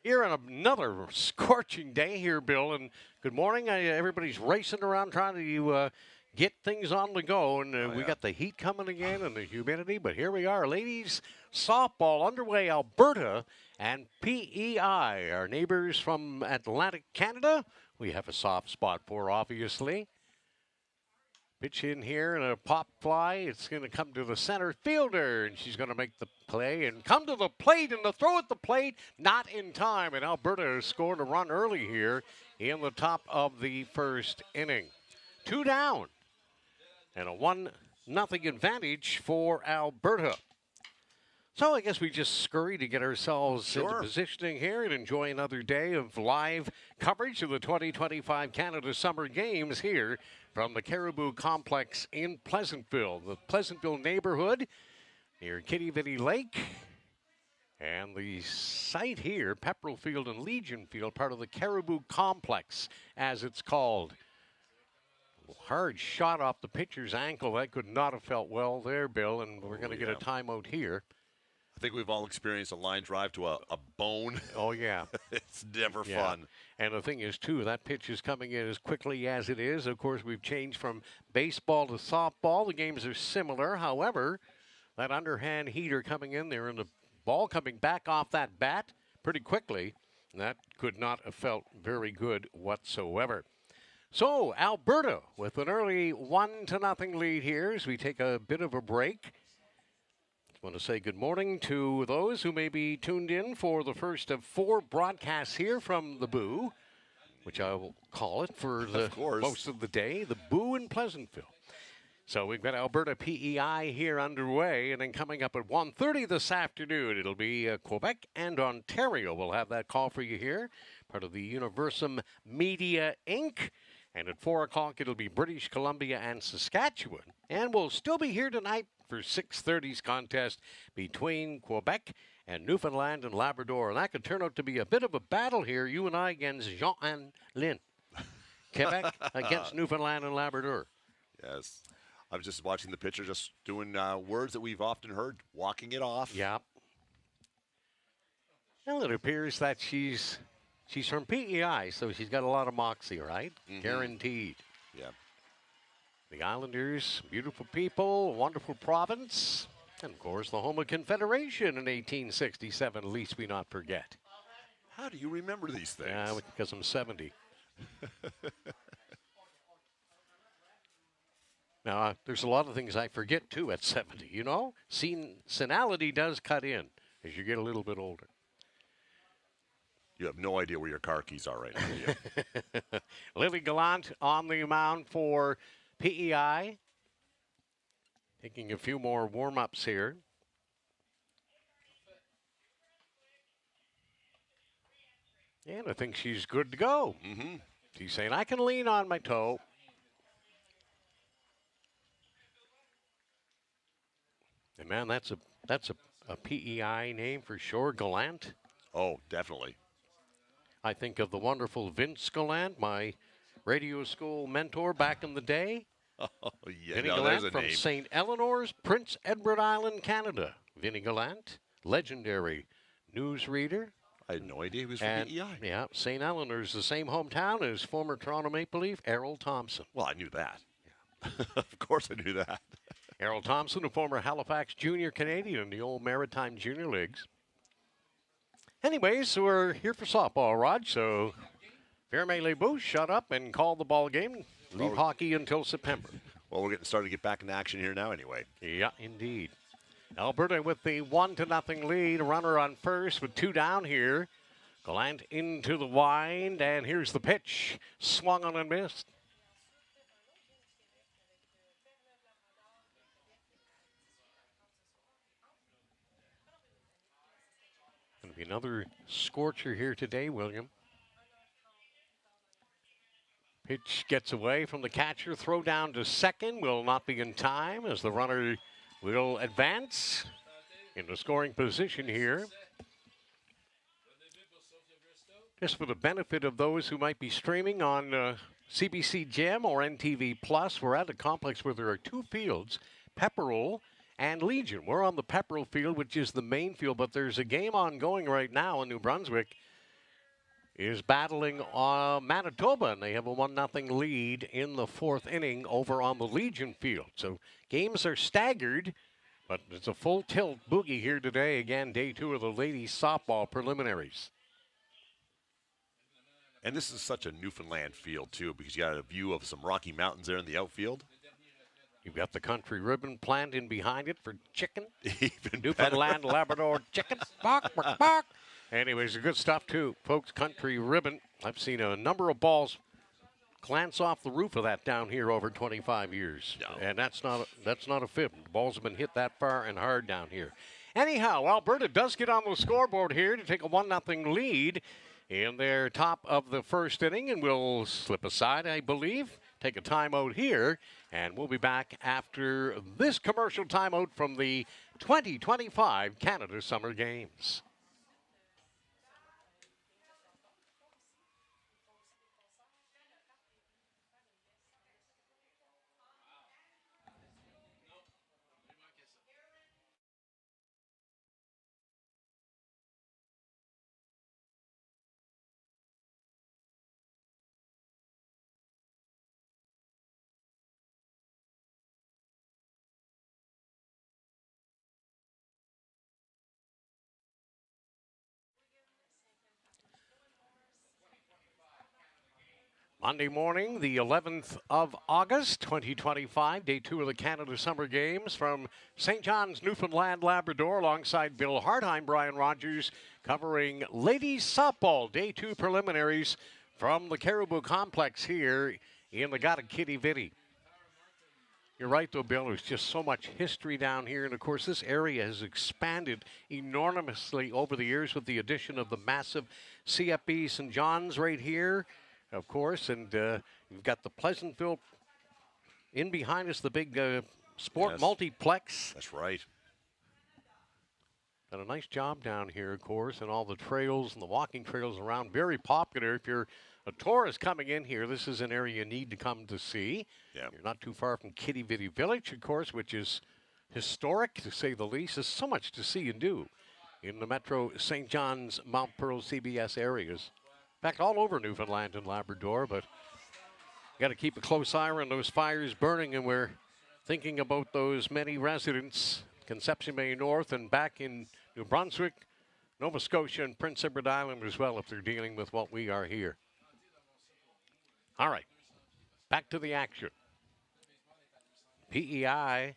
Here on another scorching day here, Bill, and good morning. Everybody's racing around trying to get things on the go, and we got the heat coming again and the humidity, but here we are. Ladies softball underway, Alberta and PEI, our neighbors from Atlantic Canada. We have a soft spot for, obviously. Pitch in here and a pop fly. It's going to come to the center fielder, and she's going to make the play and come to the plate, and the throw at the plate, not in time. And Alberta has scored a run early here in the top of the first inning. 2 down and a 1-0 advantage for Alberta. So I guess we just scurry to get ourselves into positioning here and enjoy another day of live coverage of the 2025 Canada Summer Games here from the Caribou Complex in Pleasantville, the Pleasantville neighborhood near Kitty Vitty Lake. And the site here, Pepperell Field and Legion Field, part of the Caribou Complex, as it's called. Hard shot off the pitcher's ankle. That could not have felt well there, Bill, and we're going to get a timeout here. I think we've all experienced a line drive to a bone. Oh, yeah. It's never fun. And the thing is, too, that pitch is coming in as quickly as it is. Of course, we've changed from baseball to softball. The games are similar. However, that underhand heater coming in there and the ball coming back off that bat pretty quickly, that could not have felt very good whatsoever. So, Alberta with an early 1-0 lead here as we take a bit of a break. I want to say good morning to those who may be tuned in for the first of 4 broadcasts here from the Boo, which I will call it for the most of the day, the Boo in Pleasantville. So we've got Alberta PEI here underway, and then coming up at 1:30 this afternoon, it'll be Quebec and Ontario. We'll have that call for you here, part of the Universum Media Inc., and at 4 o'clock, it'll be British Columbia and Saskatchewan. And we'll still be here tonight for 6:30's contest between Quebec and Newfoundland and Labrador. And that could turn out to be a bit of a battle here, you and I against Jean and Lynn. Quebec against Newfoundland and Labrador. Yes. I was just watching the pitcher just doing words that we've often heard, walking it off. Yeah. Well, it appears that she's from PEI, so she's got a lot of moxie, right? Mm-hmm. Guaranteed. Yeah. The Islanders, beautiful people, wonderful province, and of course the home of Confederation in 1867, least we not forget. How do you remember these things? Yeah, because I'm 70. Now, there's a lot of things I forget, too, at 70, you know? Senility does cut in as you get a little bit older. You have no idea where your car keys are right now, do you? Lily Gallant on the mound for PEI. Taking a few more warm-ups here. And I think she's good to go. Mm-hmm. She's saying, I can lean on my toe. And, man, that's a PEI name for sure, Gallant. Oh, definitely. I think of the wonderful Vince Gallant, my radio school mentor back in the day. Oh, yeah. Vinny Gallant from St. Eleanor's, Prince Edward Island, Canada. Vinny Gallant, legendary newsreader. I had no idea he was from PEI. Yeah, St. Eleanor's, the same hometown as former Toronto Maple Leaf, Errol Thompson. Well, I knew that. Yeah. Of course I knew that. Errol Thompson, a former Halifax Junior Canadian in the old Maritime Junior Leagues. Anyways, we're here for softball, Rod, so Fairmay-les-Bouches, shut up and call the ball game. Leave hockey until September. Well, we're getting started to get back in action here now anyway. Yeah, indeed. Alberta with the 1-0 lead. Runner on first with 2 down here. Gallant into the wind, and here's the pitch. Swung on and missed. Going to be another scorcher here today, William. Pitch gets away from the catcher. Throw down to second. Will not be in time as the runner will advance into scoring position here. Just for the benefit of those who might be streaming on CBC Gem or NTV Plus, we're at a complex where there are 2 fields, Pepperell and Legion. We're on the Pepperell Field, which is the main field, but there's a game ongoing right now in New Brunswick is battling Manitoba, and they have a 1-0 lead in the 4th inning over on the Legion field. So games are staggered, but it's a full tilt boogie here today. Again, day 2 of the ladies softball preliminaries. And this is such a Newfoundland field, too, because you got a view of some Rocky Mountains there in the outfield. You've got the country ribbon plant in behind it for chicken. Even Newfoundland and Labrador chicken. Bark, bark, bark. Anyways, good stuff, too, folks. Country ribbon. I've seen a number of balls glance off the roof of that down here over 25 years. No. And that's not a fib. The balls have been hit that far and hard down here. Anyhow, Alberta does get on the scoreboard here to take a 1-0 lead in their top of the 1st inning, and we'll slip aside, I believe, take a timeout here, and we'll be back after this commercial timeout from the 2025 Canada Summer Games. Monday morning, the 11th of August, 2025, day 2 of the Canada Summer Games from St. John's, Newfoundland, Labrador, alongside Bill Hartheim, Brian Rogers, covering ladies softball, day 2 preliminaries from the Caribou Complex here in the Gata Kitty Vitty. You're right, though, Bill. There's just so much history down here. And, of course, this area has expanded enormously over the years with the addition of the massive CFB St. John's right here. Of course, and you've got the Pleasantville in behind us, the big sport multiplex. That's right. Done a nice job down here, of course, and all the trails and the walking trails around. Very popular. If you're a tourist coming in here, this is an area you need to come to see. Yeah. You're not too far from Kitty Vitty Village, of course, which is historic, to say the least. There's so much to see and do in the Metro St. John's, Mount Pearl, CBS areas. In fact, all over Newfoundland and Labrador, but you got to keep a close eye on those fires burning, and we're thinking about those many residents, Conception Bay North and back in New Brunswick, Nova Scotia, and Prince Edward Island as well, if they're dealing with what we are here. All right, back to the action. PEI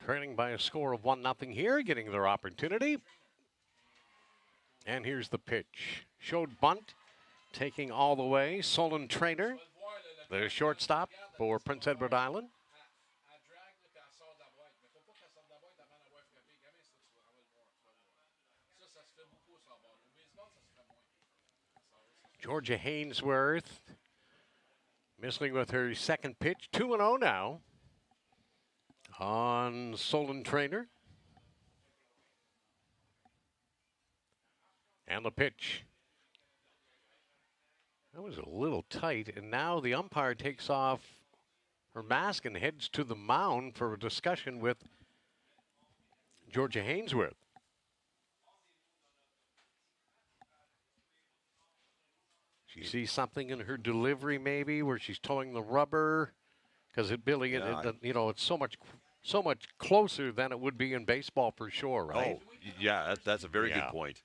trailing by a score of 1-0 here, getting their opportunity. And here's the pitch. Showed bunt, taking all the way. Solon Trainer, the shortstop for Prince Edward Island. Georgia Hainsworth missing with her second pitch. 2-0 now on Solon Trainer. And the pitch. That was a little tight, and now the umpire takes off her mask and heads to the mound for a discussion with Georgia Hainsworth. She sees something in her delivery, maybe, where she's towing the rubber, because Billy, you know, it's so much closer than it would be in baseball for sure, right? Oh, yeah, that's a very good point.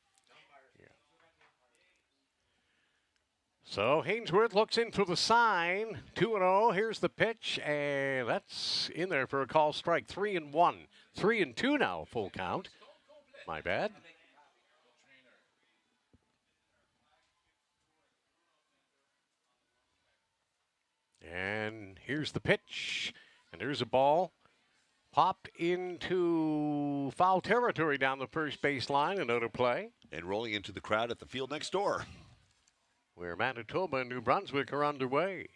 So Hainsworth looks in for the sign. 2-0. Here's the pitch, and that's in there for a call strike. 3-1. 3-2 now, full count. My bad. And here's the pitch, and there's a ball popped into foul territory down the first baseline. Another play. And rolling into the crowd at the field next door, where Manitoba and New Brunswick are underway.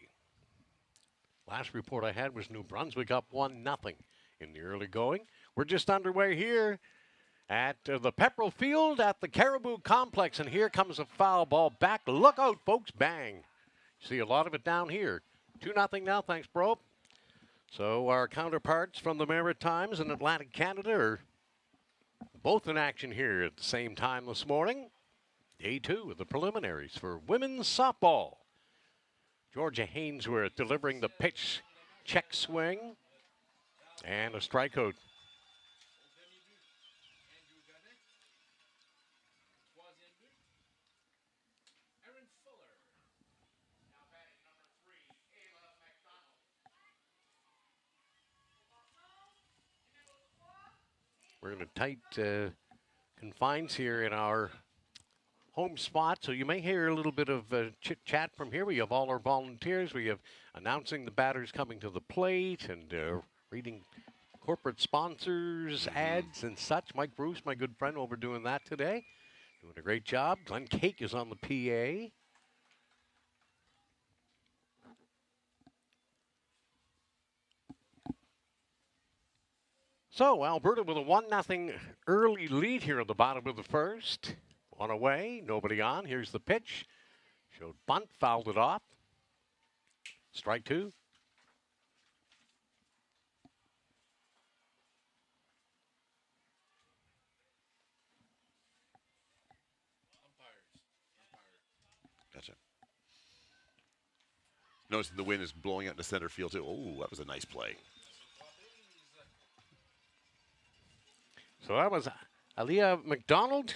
Last report I had was New Brunswick up 1-0 in the early going. We're just underway here at the Pepperell Field at the Caribou Complex, and here comes a foul ball back. Look out, folks. Bang. See a lot of it down here. 2-0 now. Thanks, bro. So our counterparts from the Maritimes and Atlantic Canada are both in action here at the same time this morning. Day 2 of the preliminaries for women's softball. Georgia Hainsworth delivering the pitch, check swing, and a strikeout. We're in a tight confines here in our home spot, so you may hear a little bit of chit-chat from here. We have all our volunteers. We have announcing the batters coming to the plate and reading corporate sponsors, ads, and such. Mike Bruce, my good friend, over doing that today. Doing a great job. Glenn Cake is on the PA. So Alberta with a 1-0 early lead here at the bottom of the first. One away, nobody on. Here's the pitch. Showed bunt, fouled it off. Strike 2. Gotcha. Noticing the wind is blowing out into center field too. Oh, that was a nice play. So that was Aaliyah McDonald,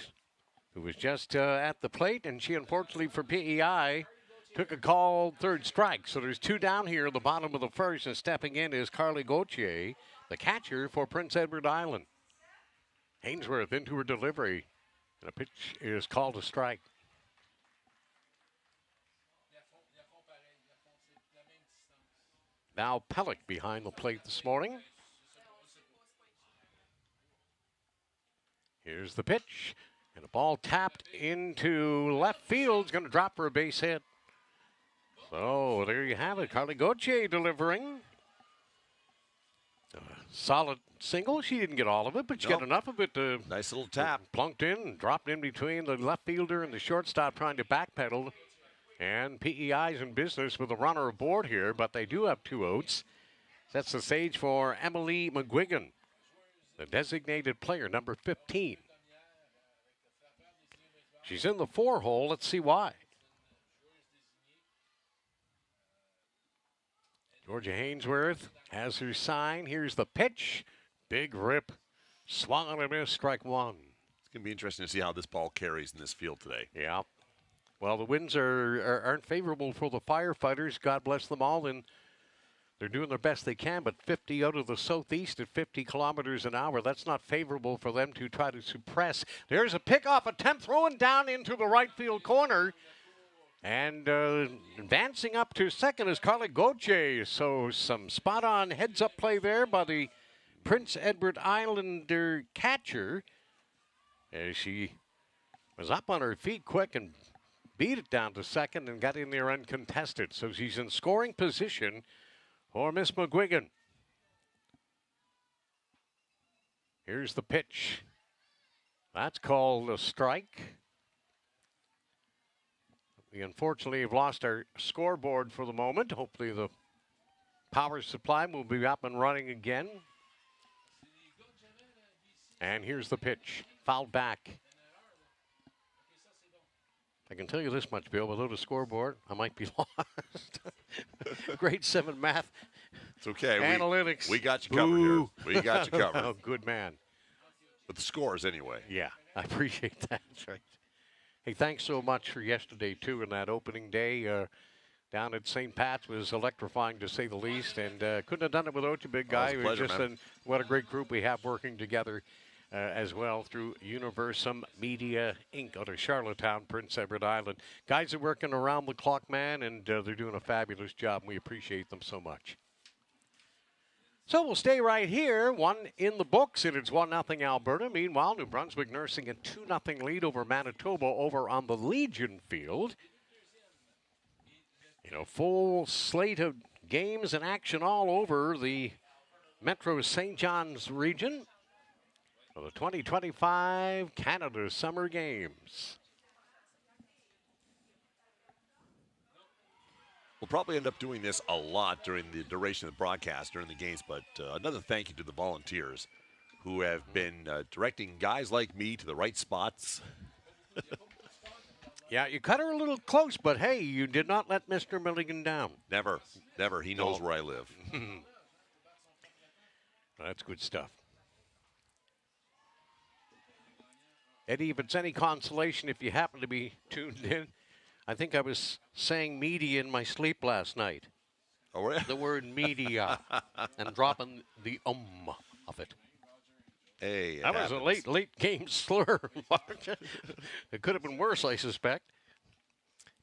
who was just at the plate, and she unfortunately for PEI took a called third strike. So there's 2 down here at the bottom of the first, and stepping in is Carly Gauthier, the catcher for Prince Edward Island. Hainsworth into her delivery, and a pitch is called a strike. Now Pellick behind the plate this morning. Here's the pitch, and a ball tapped into left field. It's going to drop for a base hit. So there you have it. Carly Gauthier delivering. A solid single. She didn't get all of it, but she got enough of it to... Nice little tap. Plunked in, dropped in between the left fielder and the shortstop trying to backpedal. And PEI's in business with a runner aboard here, but they do have 2 outs. Sets the stage for Emily McGuigan, the designated player, number 15. She's in the 4 hole. Let's see why. Georgia Hainsworth has her sign. Here's the pitch. Big rip. Swung on a miss, strike 1. It's going to be interesting to see how this ball carries in this field today. Yeah. Well, the winds aren't favorable for the firefighters. God bless them all. And they're doing their best they can, but 50 out of the southeast at 50 kilometers an hour. That's not favorable for them to try to suppress. There's a pickoff attempt thrown down into the right field corner. And advancing up to second is Carly Gauthier. So some spot-on heads-up play there by the Prince Edward Islander catcher. As she was up on her feet quick and beat it down to second and got in there uncontested. So she's in scoring position for Miss McGuigan. Here's the pitch. That's called a strike. We unfortunately have lost our scoreboard for the moment. Hopefully the power supply will be up and running again. And here's the pitch. Fouled back. I can tell you this much, Bill. Without a scoreboard, I might be lost. Grade 7 math. It's okay. Analytics. We got you covered here. We got you covered. Oh, good man. But the scores anyway. Yeah, I appreciate that. That's right. Hey, thanks so much for yesterday, too, and that opening day down at St. Pat's was electrifying, to say the least, and couldn't have done it without you, big guy. It was a pleasure, just man. What a great group we have working together as well through Universum Media Inc. out of Charlottetown, Prince Edward Island. Guys are working around the clock, man, and they're doing a fabulous job, and we appreciate them so much. So we'll stay right here. 1 in the books, and it's 1-0 Alberta. Meanwhile, New Brunswick nursing a 2-0 lead over Manitoba over on the Legion Field. You know, full slate of games and action all over the Metro St. John's region for the 2025 Canada Summer Games. We'll probably end up doing this a lot during the duration of the broadcast, during the games, but another thank you to the volunteers who have been directing guys like me to the right spots. Yeah, you cut her a little close, but hey, you did not let Mr. Milligan down. Never, never. He knows where I live. That's good stuff. Eddie, if it's any consolation, if you happen to be tuned in, I think I was saying media in my sleep last night. Oh, really? The word media and dropping the of it. Hey, that was a late game slur. It could have been worse, I suspect.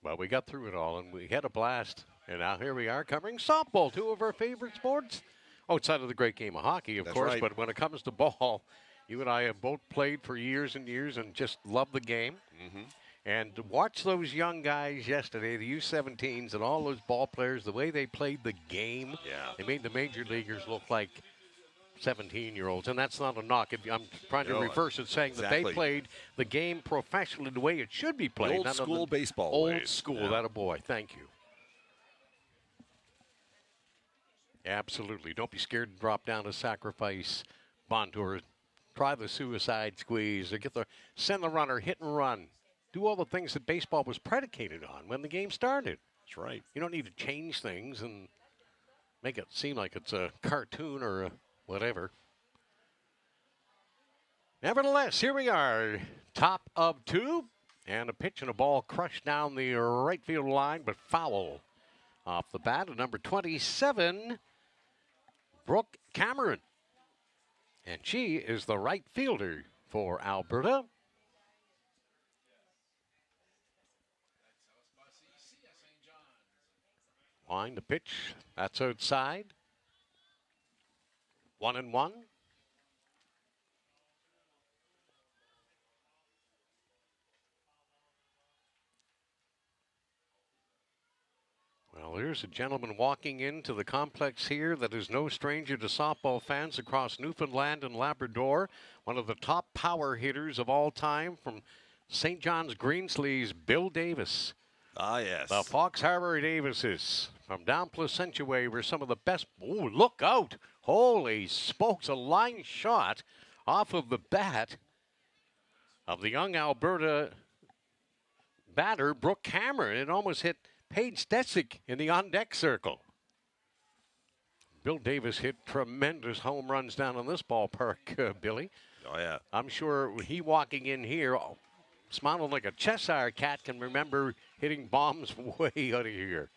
But we got through it all, and we had a blast. And now here we are covering softball, two of our favorite sports, outside of the great game of hockey, of course. Right. But when it comes to ball, you and I have both played for years and years and just love the game. Mm-hmm. And to watch those young guys yesterday, the U17s and all those ball players, the way they played the game, they made the major leaguers look like 17-year-olds, and that's not a knock. I'm trying to reverse it, saying that they played the game professionally the way it should be played. Old school baseball Old ways. school, that a boy. Thank you. Absolutely. Don't be scared to drop down a sacrifice bunt or try the suicide squeeze or send the runner, hit and run. Do all the things that baseball was predicated on when the game started. That's right. You don't need to change things and make it seem like it's a cartoon or whatever. Nevertheless, here we are, top of two, and a pitch and a ball crushed down the right field line, but foul off the bat of number 27, Brooke Cameron. And she is the right fielder for Alberta. Line the pitch, that's outside. 1-1. Well, here's a gentleman walking into the complex here that is no stranger to softball fans across Newfoundland and Labrador. One of the top power hitters of all time from St. John's Greensleeves, Bill Davis. Ah, yes. The Fox Harbor Davises from down Placentia Way were some of the best. Oh, look out. Holy smokes, a line shot off of the bat of the young Alberta batter, Brooke Cameron. It almost hit Paige Stesick in the on-deck circle. Bill Davis hit tremendous home runs down in this ballpark, Billy. Oh, yeah. I'm sure he walking in here, smiling like a Cheshire cat, can remember hitting bombs way out of here.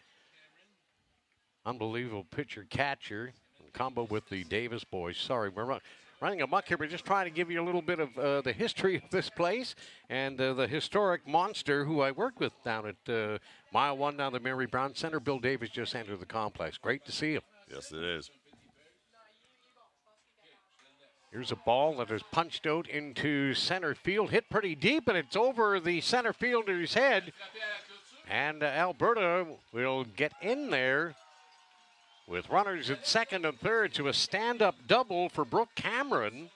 Unbelievable pitcher-catcher in combo with the Davis boys. Sorry, we're running amok here. We're just trying to give you a little bit of the history of this place and the historic monster who I worked with down at Mile 1 down the Mary Brown Center. Bill Davis just entered the complex. Great to see him. Yes, it is. Here's a ball that is punched out into center field. Hit pretty deep, and it's over the center fielder's head. And Alberta will get in there with runners at second and third to a stand-up double for Brooke Cameron.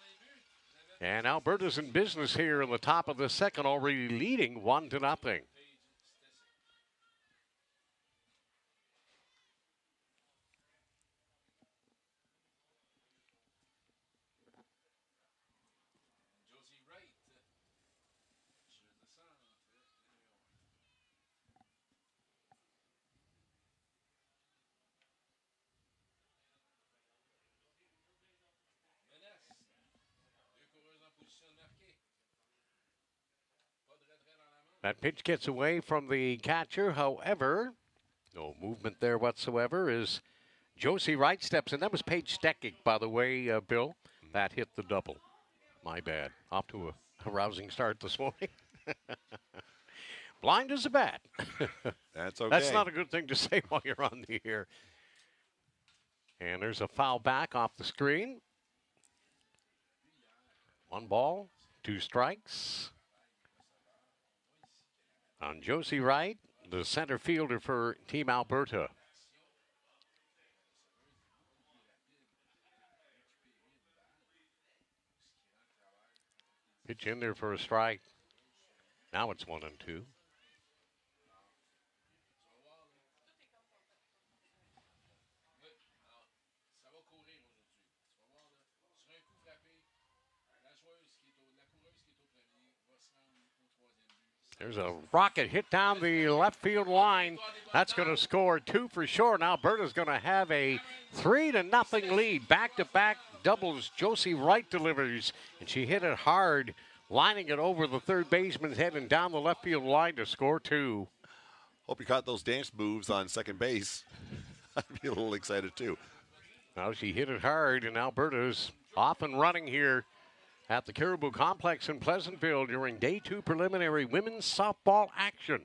And Alberta's in business here in the top of the second, already leading 1-0. That pitch gets away from the catcher. However, no movement there whatsoever as Josie Wright steps in. That was Paige Stesick, by the way, Bill. That hit the double. My bad. Off to a rousing start this morning. Blind as a bat. That's okay. That's not a good thing to say while you're on the air. And there's a foul back off the screen. 1 ball, 2 strikes. On Josie Wright, the center fielder for Team Alberta. Pitch in there for a strike. Now it's 1-2. There's a rocket hit down the left field line. That's going to score 2 for sure. Now Alberta's going to have a 3-0 lead. Back-to-back doubles. Josie Wright delivers, and she hit it hard, lining it over the third baseman's head and down the left field line to score 2. Hope you caught those dance moves on second base. I'd be a little excited too. Now she hit it hard, and Alberta's off and running here at the Caribou Complex in Pleasantville during Day 2 preliminary women's softball action.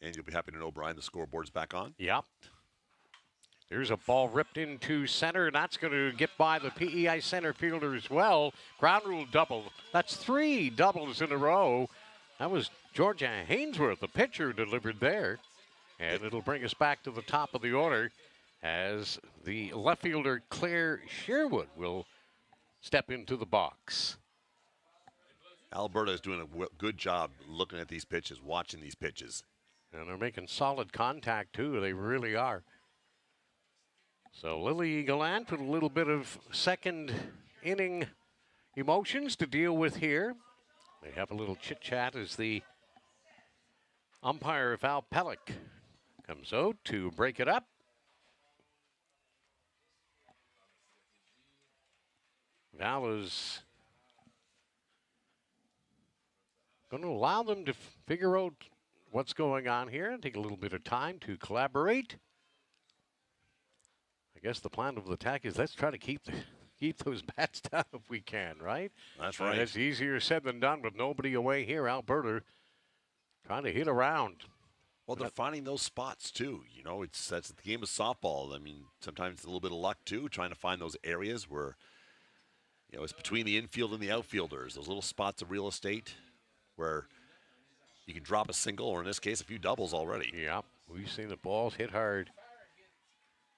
And you'll be happy to know, Brian, the scoreboard's back on. Yep. There's a ball ripped into center, and that's going to get by the PEI center fielder as well. Ground rule double. That's 3 doubles in a row. That was Georgia Hainsworth, the pitcher, delivered there. And it'll bring us back to the top of the order as the left fielder Claire Sherwood will step into the box. Alberta is doing a good job looking at these pitches, watching these pitches. And they're making solid contact, too. They really are. So Lily Gallant with a little bit of second inning emotions to deal with here. They have a little chit-chat as the umpire, Val Pellick, comes out to break it up. Val is going to allow them to figure out what's going on here and take a little bit of time to collaborate. I guess the plan of the attack is let's try to keep those bats down if we can, right? That's right. It's easier said than done with nobody away here. Alberta trying to hit around. Well, they're finding those spots too. You know, that's the game of softball. I mean, sometimes it's a little bit of luck too, trying to find those areas where, you know, it's between the infield and the outfielders, those little spots of real estate where you can drop a single, or in this case, a few doubles already. Yep, we've seen the balls hit hard.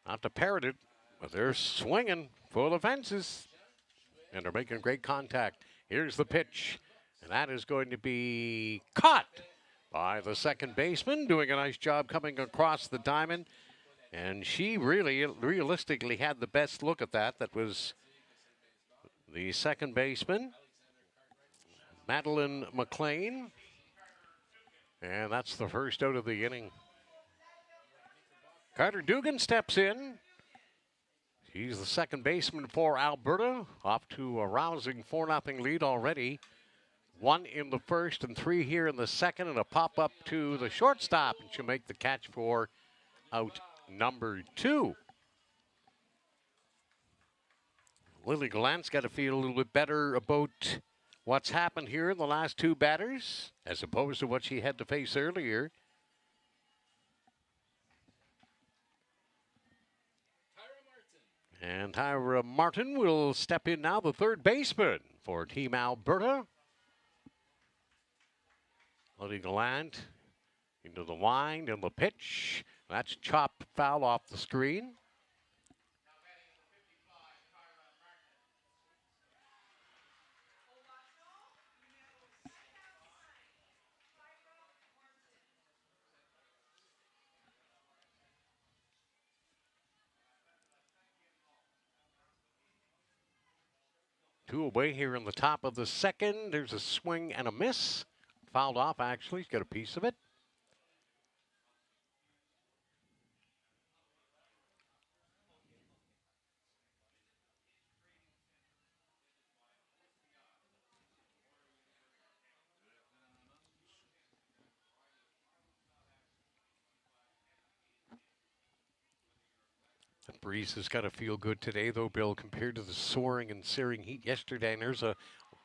Not to parrot it, but they're swinging for the fences. And they're making great contact. Here's the pitch, and that is going to be caught by the second baseman, doing a nice job coming across the diamond. And she really, realistically had the best look at that. That was the second baseman, Madeline McLean. And that's the first out of the inning. Carter Dugan steps in. He's the second baseman for Alberta, off to a rousing 4-0 lead already. 1 in the first and 3 here in the second, and a pop-up to the shortstop, and she'll make the catch for out number 2. Lily Gallant's got to feel a little bit better about what's happened here in the last 2 batters, as opposed to what she had to face earlier. And Tyra Martin will step in now, the third baseman for Team Alberta. Lily Gallant into the wind and the pitch. That's chopped foul off the screen. Two away here in the top of the second. There's a swing and a miss. Fouled off, actually. He's got a piece of it. The breeze has got to feel good today, though, Bill, compared to the soaring and searing heat yesterday. And there's a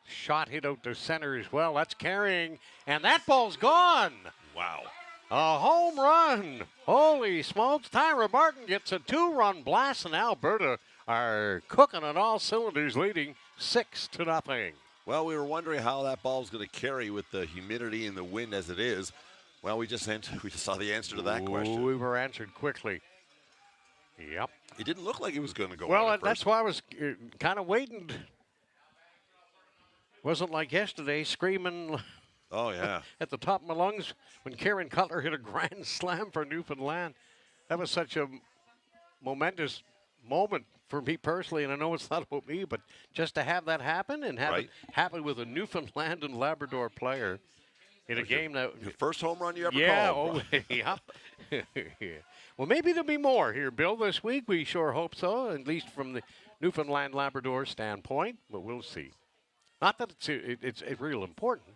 shot hit out to center as well. That's carrying, and that ball's gone. Wow. A home run. Holy smokes. Tyra Martin gets a 2-run blast, and Alberta are cooking on all cylinders, leading 6-0. Well, we were wondering how that ball was going to carry with the humidity and the wind as it is. Well, we just saw the answer to that question. We were answered quickly. Yep. It didn't look like it was going to go. Well, that's why I was kind of waiting. Wasn't like yesterday, screaming. Oh, yeah. At the top of my lungs when Karen Cutler hit a grand slam for Newfoundland. That was such a momentous moment for me personally, and I know it's not about me, but just to have that happen and have it happen with a Newfoundland and Labrador player in a game your first home run you ever called. Yeah, Yeah. Well, maybe there'll be more here, Bill, this week. We sure hope so, at least from the Newfoundland Labrador standpoint, but we'll see. Not that it's real important,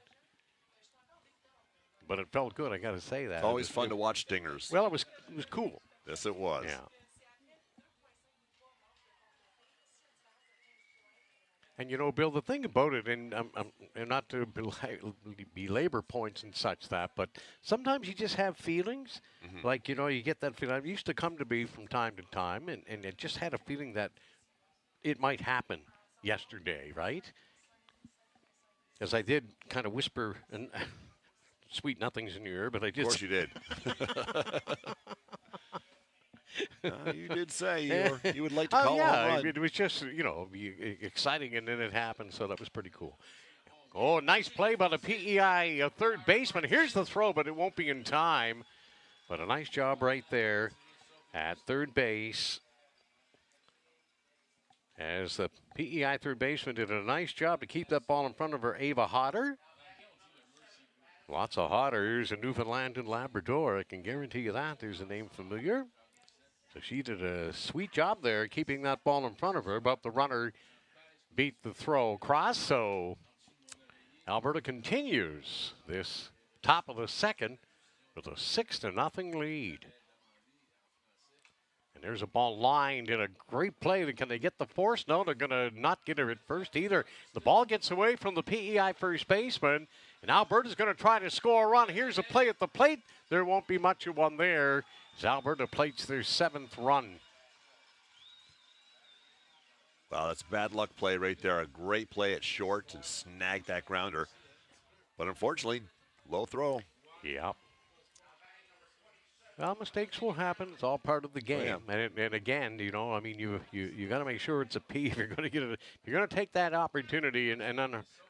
but it felt good. I got to say that. It's always fun to watch stingers. Well, it was cool. Yes, it was. Yeah. And you know, Bill, the thing about it, and not to belabor points and such but sometimes you just have feelings. Like, you know, you get that feeling. I used to come to be from time to time, and it just had a feeling that it might happen yesterday, right? As I did kind of whisper and sweet nothings in your ear, but I did. Of course you did. You did say you would like to call yeah, it was just, you know, exciting, and then it happened, so that was pretty cool. Oh, nice play by the PEI third baseman. Here's the throw, but it won't be in time. But a nice job right there at third base. As the PEI third baseman did a nice job to keep that ball in front of her, Ava Hodder. Lots of Hodders in Newfoundland and Labrador. I can guarantee you that. There's a name familiar. So she did a sweet job there keeping that ball in front of her, but the runner beat the throw across. So Alberta continues this top of the second with a 6-0 lead. And there's a ball lined in a great play. Can they get the force? No, they're going to not get her at first either. The ball gets away from the PEI first baseman, and Alberta's going to try to score a run. Here's a play at the plate. There won't be much of one there as Alberta plates their 7th run. Wow, that's bad luck play right there. A great play at short to snag that grounder. But unfortunately, low throw. Yeah. Well, mistakes will happen. It's all part of the game. Oh, yeah. And again, you know, I mean, you got to make sure it's a P. If you're going to get it, if you're going to take that opportunity and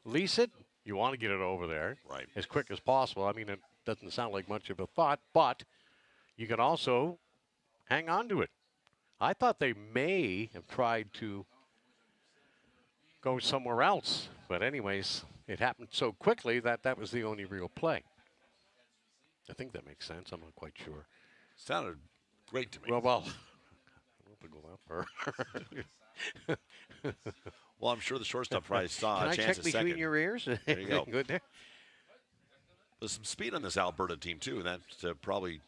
unleash it, you want to get it over there as quick as possible. I mean, it doesn't sound like much of a thought, but you can also hang on to it. I thought they may have tried to go somewhere else, but anyways, it happened so quickly that that was the only real play. I think that makes sense. I'm not quite sure. Sounded great to me. Well, I don't go that far. Well, I'm sure the shortstop probably saw Can a I chance check at between second. your ears? There you go. Good there. There's some speed on this Alberta team, too, and that's probably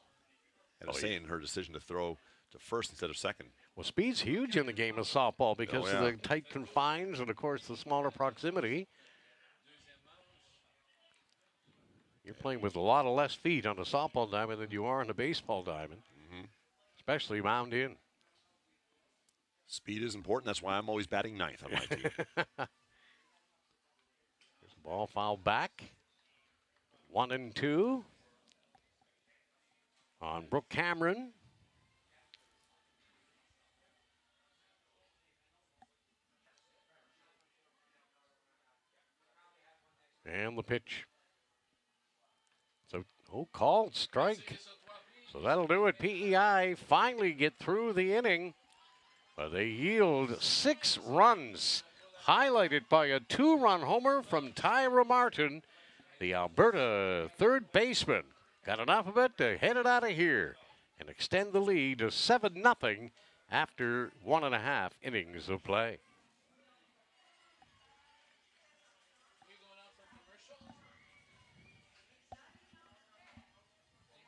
had a say in her decision to throw to first instead of second. Well, speed's huge in the game of softball because of the tight confines and, of course, the smaller proximity. You're playing with a lot of less feet on a softball diamond than you are on a baseball diamond, especially mound in. Speed is important. That's why I'm always batting ninth on my team. There's a ball fouled back. 1-2 on Brooke Cameron. And the pitch. So, called strike. So that'll do it. PEI finally get through the inning, but they yield 6 runs, highlighted by a 2-run homer from Tyra Martin, the Alberta third baseman. Got enough of it to head it out of here and extend the lead to 7-0 after 1.5 innings of play.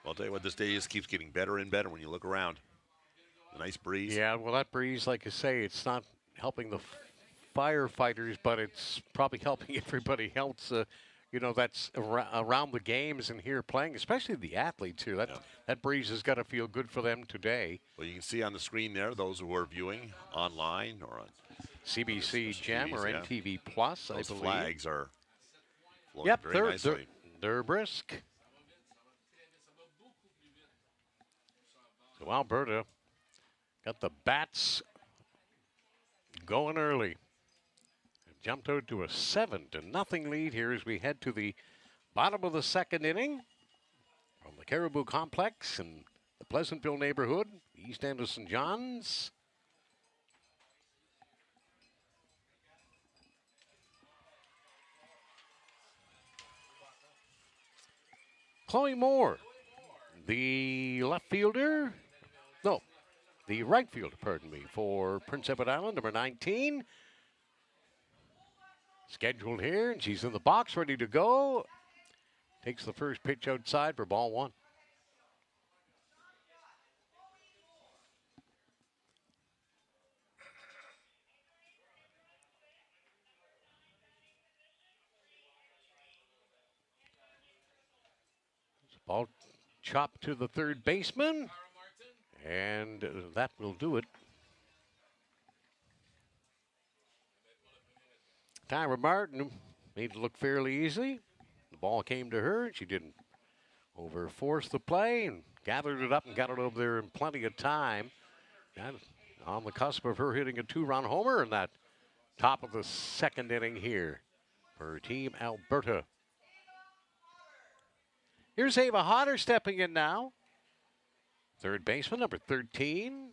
I'll tell you what, this day just keeps getting better and better when you look around. A nice breeze. Yeah, well, that breeze, like I say, it's not helping the firefighters, but it's probably helping everybody else, you know, that's around the games and here playing, especially the athletes here. That breeze has got to feel good for them today. Well, you can see on the screen there, those who are viewing online or on CBC Gem or NTV Plus, I believe. Those flags are flowing very nicely. They're brisk. So Alberta got the bats going early. Jumped out to a 7-0 lead here as we head to the bottom of the second inning from the Caribou Complex in the Pleasantville neighborhood, east end of St. John's. Chloe Moore, the left fielder. No, the right fielder, pardon me, for Prince Edward Island, number 19. Scheduled here, and she's in the box, ready to go. Takes the first pitch outside for ball one. Ball chopped to the third baseman, and that will do it. Tyra Martin made it look fairly easy. The ball came to her, and she didn't overforce the play and gathered it up and got it over there in plenty of time. And on the cusp of her hitting a two-run homer in that top of the second inning here for Team Alberta. Here's Ava Hodder stepping in now. Third baseman, number 13.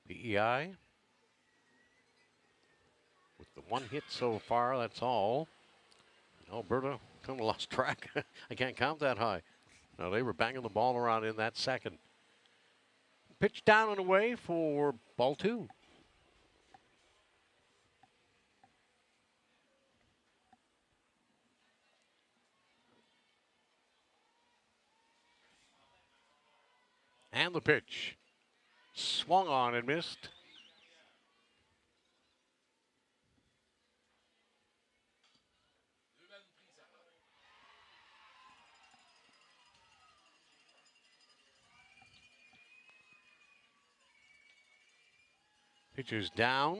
PEI. With the one hit so far, that's all. Alberta kind of lost track. I can't count that high. No, they were banging the ball around in that second. Pitch down and away for ball two. And the pitch. Swung on and missed. Pitch is down.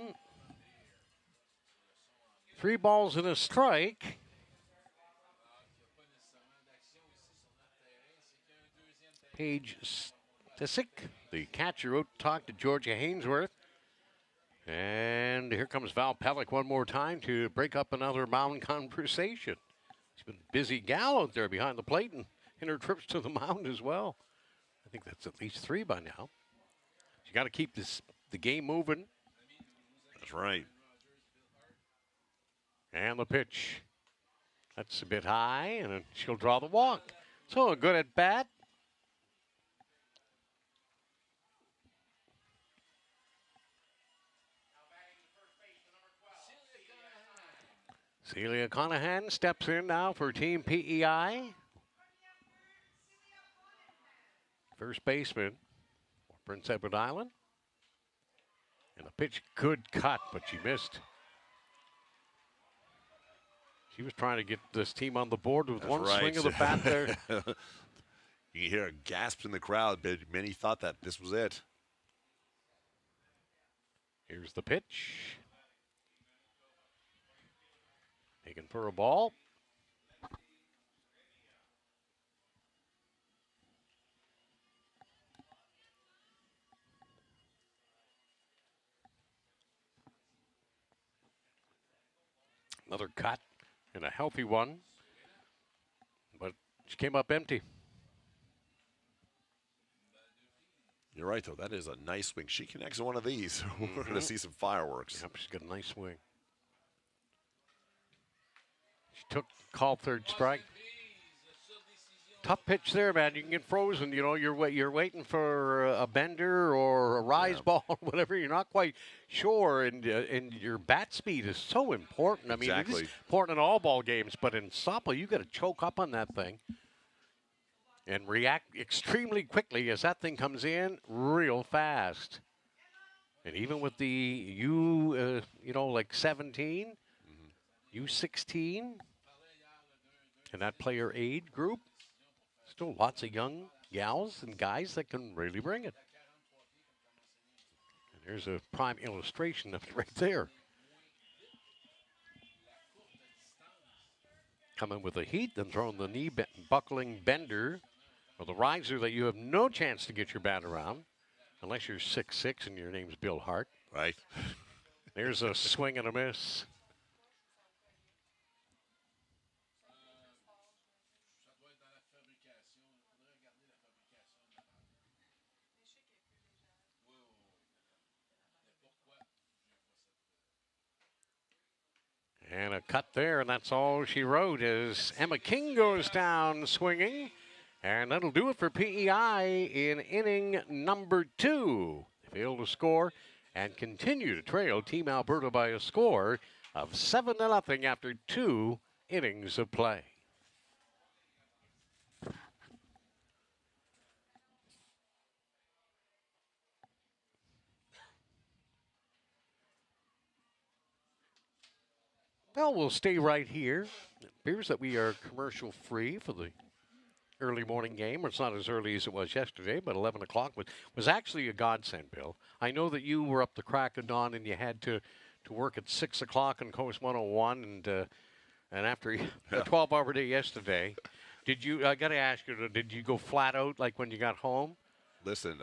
3 balls and a strike. Paige Stissick, the catcher, out to talk to Georgia Hainsworth. And here comes Val Pellick one more time to break up another mound conversation. She's been a busy gal out there behind the plate and in her trips to the mound as well. I think that's at least 3 by now. You got to keep the game moving. That's right. And the pitch. That's a bit high, and she'll draw the walk. So a good at bat. Celia Conahan steps in now for Team PEI. First baseman for Prince Edward Island. And the pitch, good cut, but she missed. She was trying to get this team on the board with one swing of the bat there. You can hear a gasp in the crowd, but many thought that this was it. Here's the pitch. Taken for a ball. Another cut and a healthy one, but she came up empty. You're right, though. That is a nice swing. She connects one of these. We're going to see some fireworks. Yep, she's got a nice swing. She called third strike. Tough pitch there, man. You can get frozen. You know, you're waiting for a bender or a rise ball, whatever. You're not quite sure, and your bat speed is so important. I mean, Exactly. it's important in all ball games, but in softball, you got to choke up on that thing and react extremely quickly as that thing comes in real fast. And even with the like 17, U16, and that player aid group. Still lots of young gals and guys that can really bring it. And here's a prime illustration of it right there. Coming with a heat, then throwing the knee buckling bender or the riser that you have no chance to get your bat around unless you're 6'6" and your name's Bill Hart. Right. There's a swing and a miss. And a cut there, and that's all she wrote as Emma King goes down swinging. And that'll do it for PEI in inning number 2. They fail to score and continue to trail Team Alberta by a score of 7-0 after 2 innings of play. Well, we'll stay right here. It appears that we are commercial free for the early morning game. It's not as early as it was yesterday, but 11 o'clock was actually a godsend, Bill. I know that you were up the crack of dawn and you had to work at 6 o'clock on Coast 101, and after a 12-hour day yesterday, did you? I got to ask you, did you go flat out like when you got home? Listen,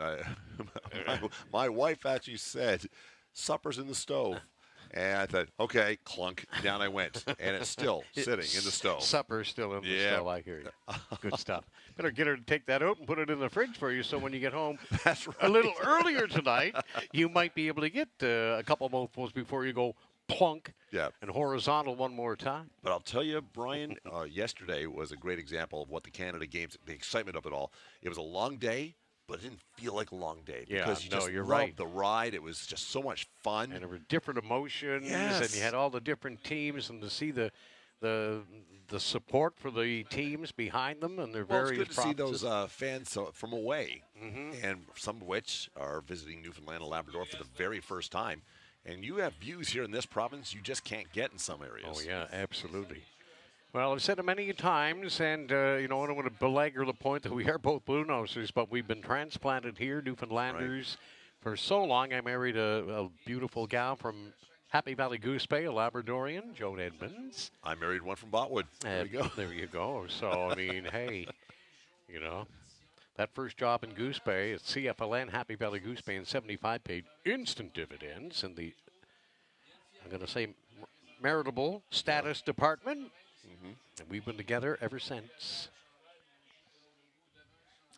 my wife actually said, supper's in the stove. And I thought, okay, clunk, down I went. And it's still sitting in the stove. Supper's still in the stove, I hear you. Good stuff. Better get her to take that out and put it in the fridge for you so when you get home That's right. a little earlier tonight, you might be able to get a couple mouthfuls before you go plunk and horizontal one more time. But I'll tell you, Brian, yesterday was a great example of what the Canada Games, the excitement of it all. It was a long day, but it didn't feel like a long day because you just loved the ride. It was just so much fun. And there were different emotions, and you had all the different teams, and to see the support for the teams behind them and their various it's good to see those fans from away, and some of which are visiting Newfoundland and Labrador for the very first time. And you have views here in this province you just can't get in some areas. Oh, yeah, absolutely. Well, I've said it many times, and, I don't want to belabor the point that we are both Blue Nosers, but we've been transplanted here, Newfoundlanders, for so long. I married a beautiful gal from Happy Valley Goose Bay, a Labradorian, Joan Edmonds. I married one from Botwood. There you go. There you go. So, I mean, hey, that first job in Goose Bay at CFLN, Happy Valley Goose Bay in 75 paid instant dividends in the, I'm going to say, meritable status department. And we've been together ever since.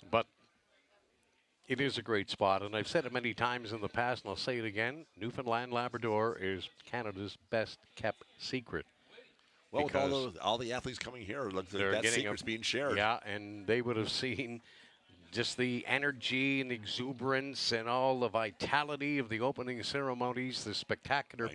But it is a great spot, and I've said it many times in the past, and I'll say it again. Newfoundland Labrador is Canada's best kept secret. Well, with all the athletes coming here, that secret's being shared. Yeah, and they would have seen just the energy and the exuberance and all the vitality of the opening ceremonies, the spectacular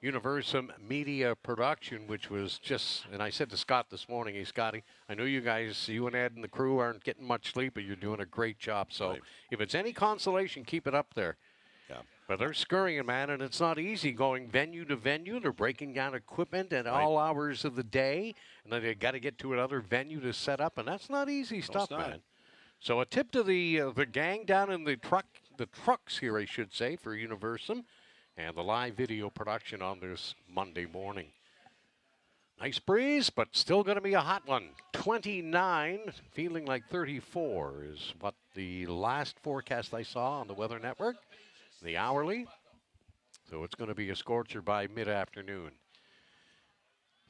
Universum media production, which was just, and I said to Scott this morning, hey, Scotty, I know you guys, you and Ed and the crew aren't getting much sleep, but you're doing a great job. So if it's any consolation, keep it up there. Yeah. But they're scurrying, man, and it's not easy going venue to venue. They're breaking down equipment at all hours of the day, and then they got to get to another venue to set up, and that's not easy stuff, man. So a tip to the gang down in the trucks here, I should say, for Universum, and the live video production on this Monday morning. Nice breeze, but still going to be a hot one. 29, feeling like 34 is what the last forecast I saw on the Weather Network, the hourly. So it's going to be a scorcher by mid-afternoon.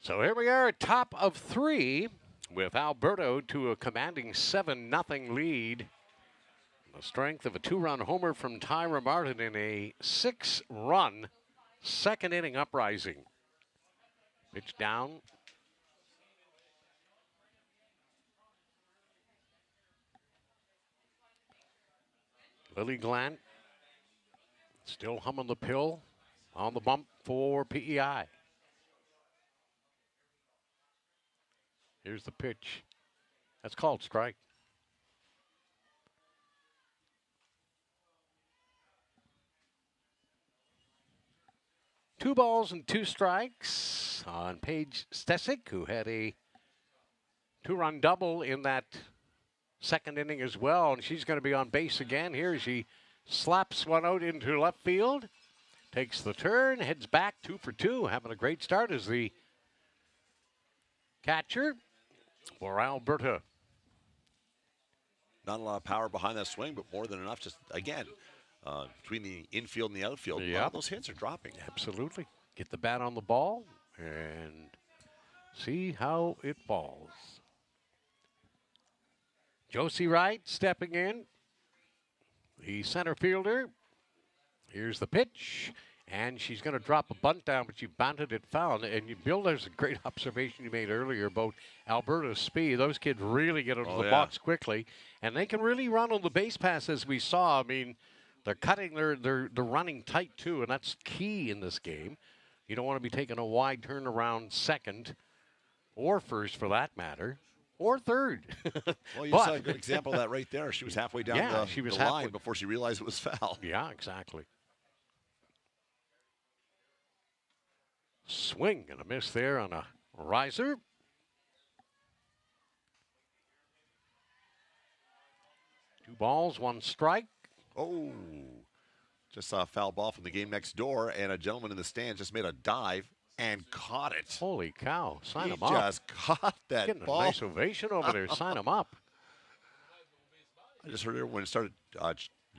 So here we are at top of 3 with Alberta to a commanding 7-0 lead. The strength of a 2-run homer from Tyra Martin in a 6-run second inning uprising. Pitch down. Lily Glant still humming the pill on the bump for PEI. Here's the pitch. That's called strike. 2 balls and 2 strikes on Paige Stesic, who had a 2-run double in that second inning as well. And she's going to be on base again. Here she slaps one out into left field. Takes the turn, heads back 2 for 2. Having a great start as the catcher for Alberta. Not a lot of power behind that swing, but more than enough. Just, again, between the infield and the outfield, those hits are dropping. Absolutely. Get the bat on the ball and see how it falls. Josie Wright stepping in, the center fielder. Here's the pitch, And she's going to drop a bunt down, but she bunted it foul. And Bill, there's a great observation you made earlier about Alberta's speed. Those kids really get into the box quickly, and they can really run on the base pass, as we saw. I mean, they're cutting, they're running tight too, and that's key in this game. You don't want to be taking a wide turnaround second, or first for that matter, or third. Well, you saw a good example of that right there. She was halfway down the line before she realized it was foul. Yeah, exactly. Swing and a miss there on a riser. Two balls, one strike. Oh, just saw a foul ball from the game next door, and a gentleman in the stands just made a dive and caught it. Holy cow, sign him up. He just caught that Getting ball. A nice ovation over there, sign him up. I just heard everyone started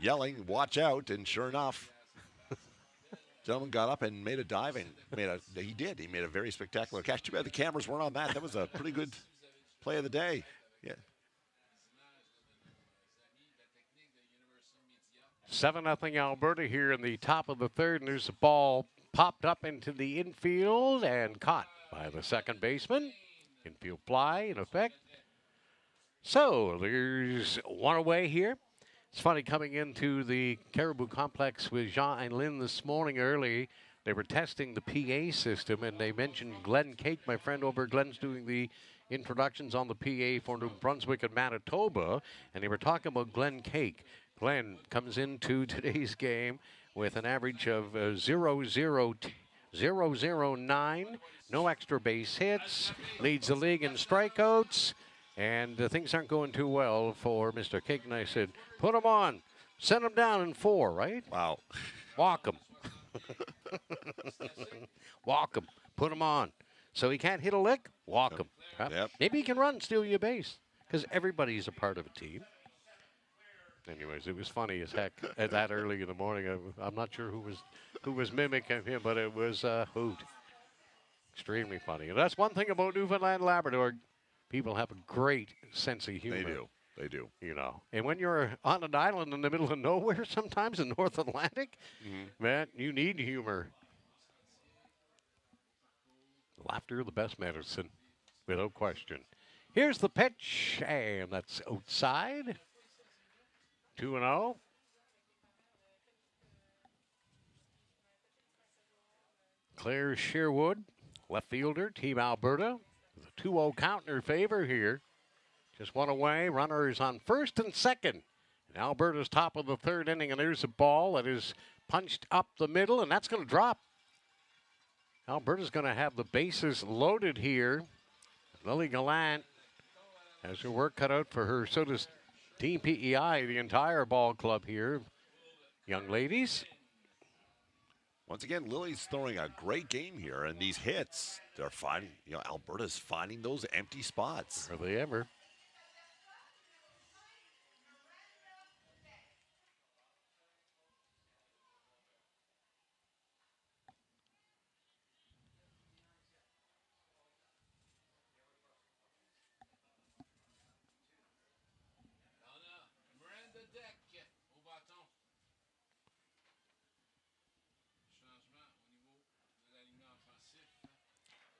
yelling, watch out, and sure enough, gentleman got up and made a dive, and he made a very spectacular catch. Too bad the cameras weren't on that. That was a pretty good play of the day. Yeah. 7-0 Alberta here in the top of the third, and there's a ball popped up into the infield and caught by the second baseman. Infield fly in effect. So there's one away here. It's funny coming into the Caribou Complex with Jean and Lynn this morning early. They were testing the PA system, and they mentioned Glenn Cake, my friend over. Glenn's doing the introductions on the PA for New Brunswick and Manitoba, and they were talking about Glenn Cake. Glenn comes into today's game with an average of 0.009, no extra base hits, leads the league in strikeouts. And things aren't going too well for Mr. Cake. And I said, put him on. Send him down in 4, right? Wow. Walk him. Walk him. Put him on. So he can't hit a lick? Walk him. Yep. Maybe he can run, steal you a base. Because everybody's a part of a team. Anyways, it was funny as heck at that early in the morning. I'm not sure who was mimicking him, but it was a hoot. Extremely funny. And that's one thing about Newfoundland and Labrador. People have a great sense of humor. They do. You know. And when you're on an island in the middle of nowhere sometimes in North Atlantic, man, you need humor. Laughter, the best medicine, without question. Here's the pitch, and that's outside. 2-0. Claire Sherwood, left fielder, Team Alberta. 2-0 count in her favor here. Just one away. Runners on first and second. And Alberta's top of the third inning, and there's a ball that is punched up the middle, and that's going to drop. Alberta's going to have the bases loaded here. Lily Gallant has her work cut out for her. So does Team PEI, the entire ball club here. Young ladies. Once again, Lily's throwing a great game here, and these hits, they're finding, Alberta's finding those empty spots. Are they ever?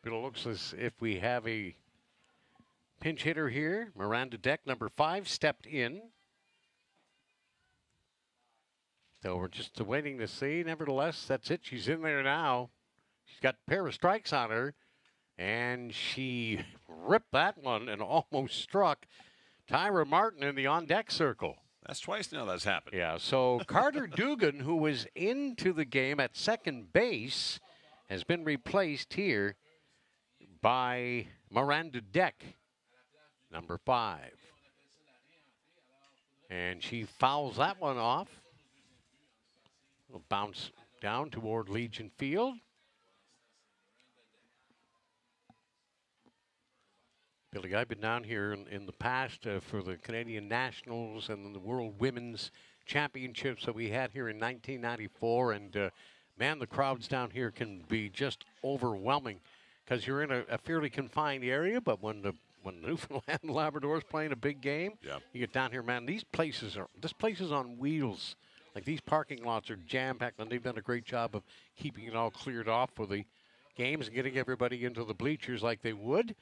But it looks as if we have a pinch hitter here. Miranda Deck, number 5, stepped in. So we're just waiting to see. Nevertheless, that's it. She's in there now. She's got a pair of strikes on her. And she ripped that one and almost struck Tyra Martin in the on-deck circle. That's twice now that's happened. Yeah, so Carter Dugan, who was into the game at second base, has been replaced here by Miranda Deck, number 5. And she fouls that one off. It'll bounce down toward Legion Field. Billy, I've been down here in the past for the Canadian Nationals and the World Women's Championships that we had here in 1994. And, man, the crowds down here can be just overwhelming because you're in a fairly confined area. But when Newfoundland and Labrador is playing a big game, you get down here, man, this place is on wheels. Like these parking lots are jam-packed, and they've done a great job of keeping it all cleared off for the games and getting everybody into the bleachers like they would.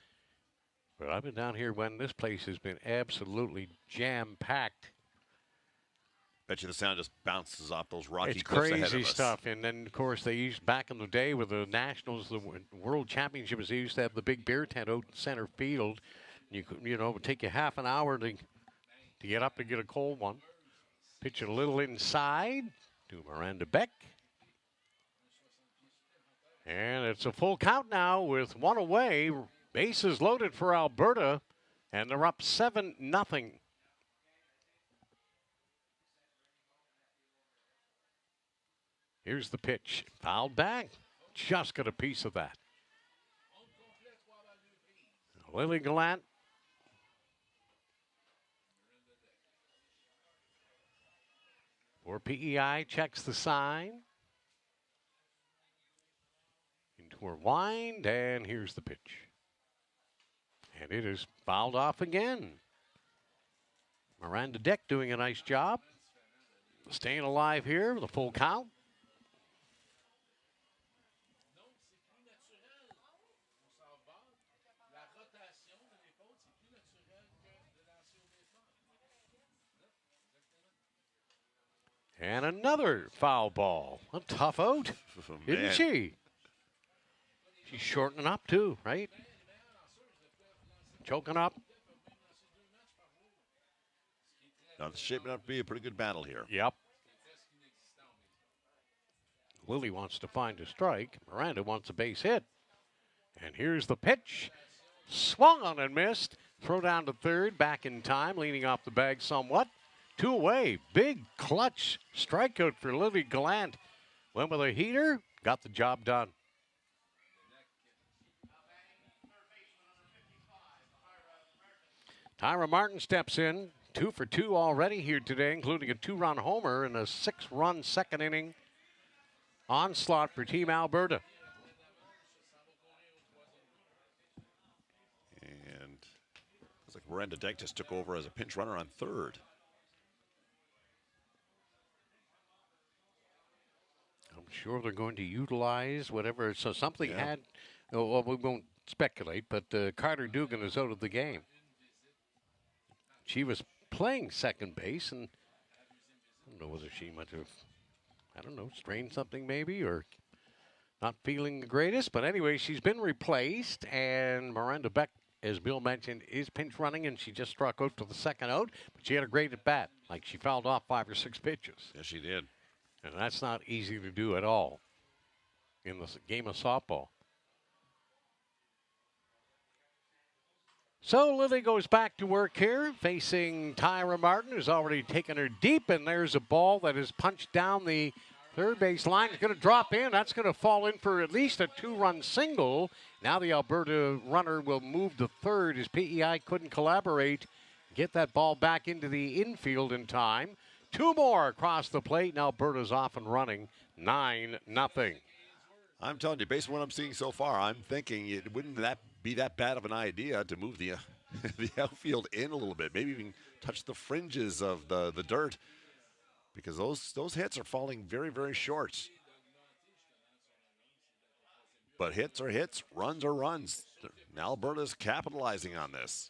But I've been down here when this place has been absolutely jam-packed. Bet you the sound just bounces off those rocky cliffs ahead of us. It's crazy stuff. And then, of course, they used back in the day with the Nationals, the World Championships, they used to have the big beer tent out in center field. You could, it would take you half an hour to get up to get a cold one. Pitch it a little inside to Miranda Beck. And it's a full count now with one away. Bases loaded for Alberta, and they're up 7-0. Here's the pitch. Fouled back. Just got a piece of that. Lily Gallant. For PEI, checks the sign. Into her wind, and here's the pitch. And it is fouled off again. Miranda Deck doing a nice job. Staying alive here with a full count. And another foul ball. A tough out, isn't she? She's shortening up too, right? Choking up. Now it's shaping up to be a pretty good battle here. Yep. Lily wants to find a strike. Miranda wants a base hit. And here's the pitch. Swung on and missed. Throw down to third. Back in time. Leaning off the bag somewhat. 2 away. Big clutch strikeout for Lily Gallant. Went with a heater. Got the job done. Tyra Martin steps in. 2 for 2 already here today, including a 2-run homer and a 6-run second inning onslaught for Team Alberta. And looks like Miranda Deck just took over as a pinch runner on third. I'm sure they're going to utilize whatever. So something had, well, we won't speculate, but Carter Dugan is out of the game. She was playing second base, and I don't know whether she might have, strained something maybe, or not feeling the greatest. But anyway, she's been replaced, and Miranda Beck, as Bill mentioned, is pinch running, and she just struck out to the second out, but she had a great at bat. Like, she fouled off 5 or 6 pitches. Yes, she did. And that's not easy to do at all in this game of softball. So Lily goes back to work here, facing Tyra Martin, who's already taken her deep, and there's a ball that is punched down the third base line. It's going to drop in. That's going to fall in for at least a 2-run single. Now the Alberta runner will move to third as PEI couldn't collaborate, get that ball back into the infield in time. 2 more across the plate, and Alberta's off and running, 9-0. I'm telling you, based on what I'm seeing so far, I'm thinking it wouldn't be that bad of an idea to move the the outfield in a little bit, maybe even touch the fringes of the dirt, because those hits are falling very, very short. But hits are hits, runs are runs. Alberta's capitalizing on this.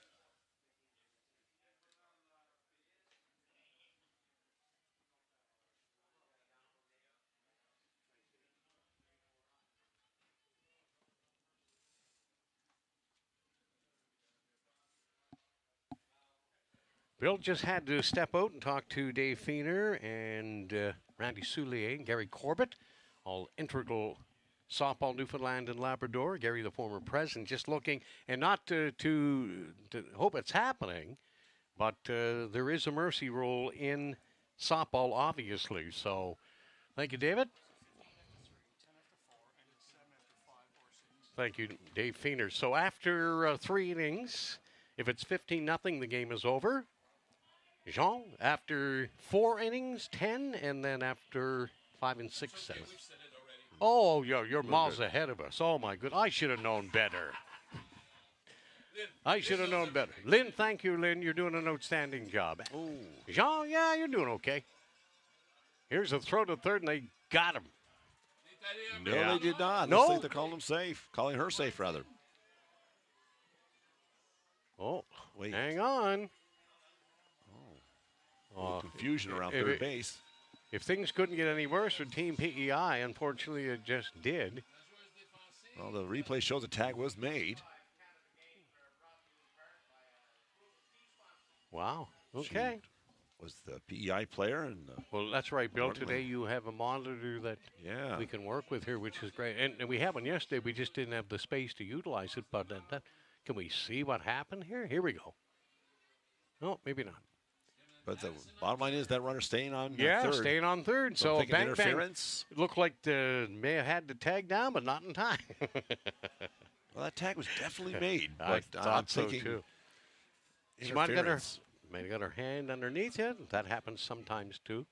Bill just had to step out and talk to Dave Feener and Randy Soulier and Gary Corbett, all integral softball Newfoundland and Labrador. Gary, the former president, just looking, and not to hope it's happening, but there is a mercy rule in softball, obviously. So thank you, David. Thank you, Dave Feener. So after 3 innings, if it's 15-0, the game is over. Jean, after 4 innings, 10, and then after 5 and 6, 7. Oh, you're miles ahead of us. Oh, my goodness. I should have known better. I should have known better. Lynn, thank you, Lynn. You're doing an outstanding job. Ooh. Jean, yeah, you're doing okay. Here's a throw to third, and they got him. No, Yeah. they did not. No. Looks like they're calling him safe. Calling her safe, rather. Oh, Wait. hang on. Confusion around third base. If things couldn't get any worse for Team PEI, unfortunately it just did. Well, the replay shows a tag was made. Wow. Okay. She was the PEI player. And well, that's right, Bill. Today you have a monitor that we can work with here, which is great. And we had one yesterday. We just didn't have the space to utilize it. But can we see what happened here? Here we go. No, maybe not. But the bottom line is that runner staying on third. Yeah, staying on third. So bang, interference. Bang. It looked like may have had the tag down, but not in time. Well, that tag was definitely made. I But thought so, too. She might have got her hand underneath it. That happens sometimes, too.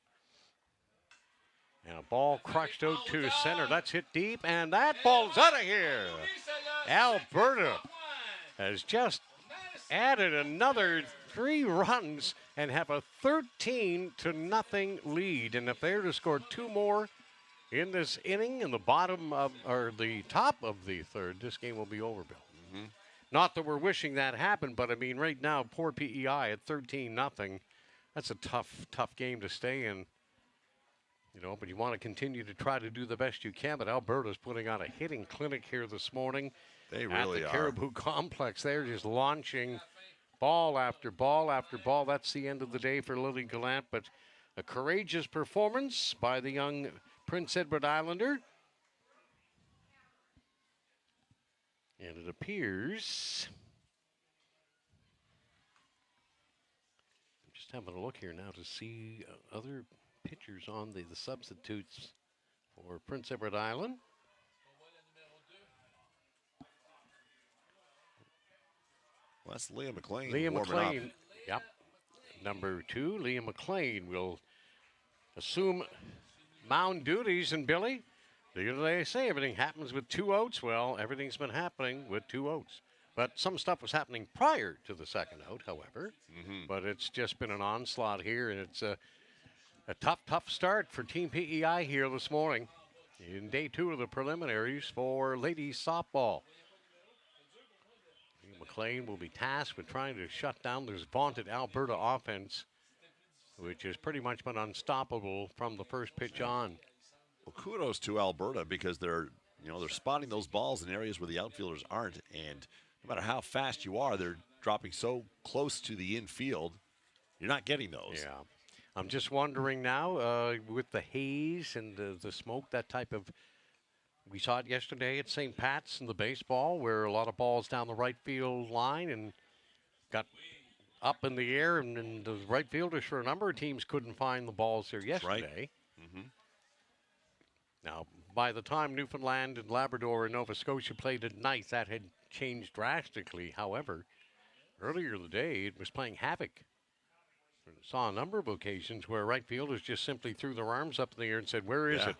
And a ball crushed out to center. That's hit deep, and that ball's out of here. Alberta has just added another 3 runs and have a 13-0 lead. And if they were to score 2 more in this inning, in the bottom of, or the top of the third, this game will be over, Bill. Mm-hmm. Not that we're wishing that happened, but I mean, right now, poor PEI at 13-0. That's a tough game to stay in. You know, but you want to continue to try to do the best you can. But Alberta's putting on a hitting clinic here this morning. They really at the are. Caribou Complex. They're just launching ball after ball after ball. That's the end of the day for Lily Gallant. But a courageous performance by the young Prince Edward Islander. And it appears, I'm just having a look here now to see other pitchers on the substitutes for Prince Edward Island. Well, that's Leah McLean. Leah McLean, up. yep. Number 2, Leah McLean will assume mound duties. And Billy, they say everything happens with 2 outs. Well, everything's been happening with 2 outs. But some stuff was happening prior to the second out, however. Mm-hmm. But it's just been an onslaught here, and it's a tough start for Team PEI here this morning in day 2 of the preliminaries for ladies softball. McLean will be tasked with trying to shut down this vaunted Alberta offense, which has pretty much been unstoppable from the first pitch on. Well, kudos to Alberta because they're spotting those balls in areas where the outfielders aren't, and no matter how fast you are, they're dropping so close to the infield, you're not getting those. Yeah. I'm just wondering now, with the haze and the smoke, that type of, we saw it yesterday at St. Pat's in the baseball, where a lot of balls down the right field line and got up in the air, and the right fielders for a number of teams couldn't find the balls there yesterday. Right. Mm-hmm. Now, by the time Newfoundland and Labrador and Nova Scotia played at night, that had changed drastically. However, earlier in the day, it was playing havoc. I saw a number of occasions where right fielders just simply threw their arms up in the air and said, "Where is it?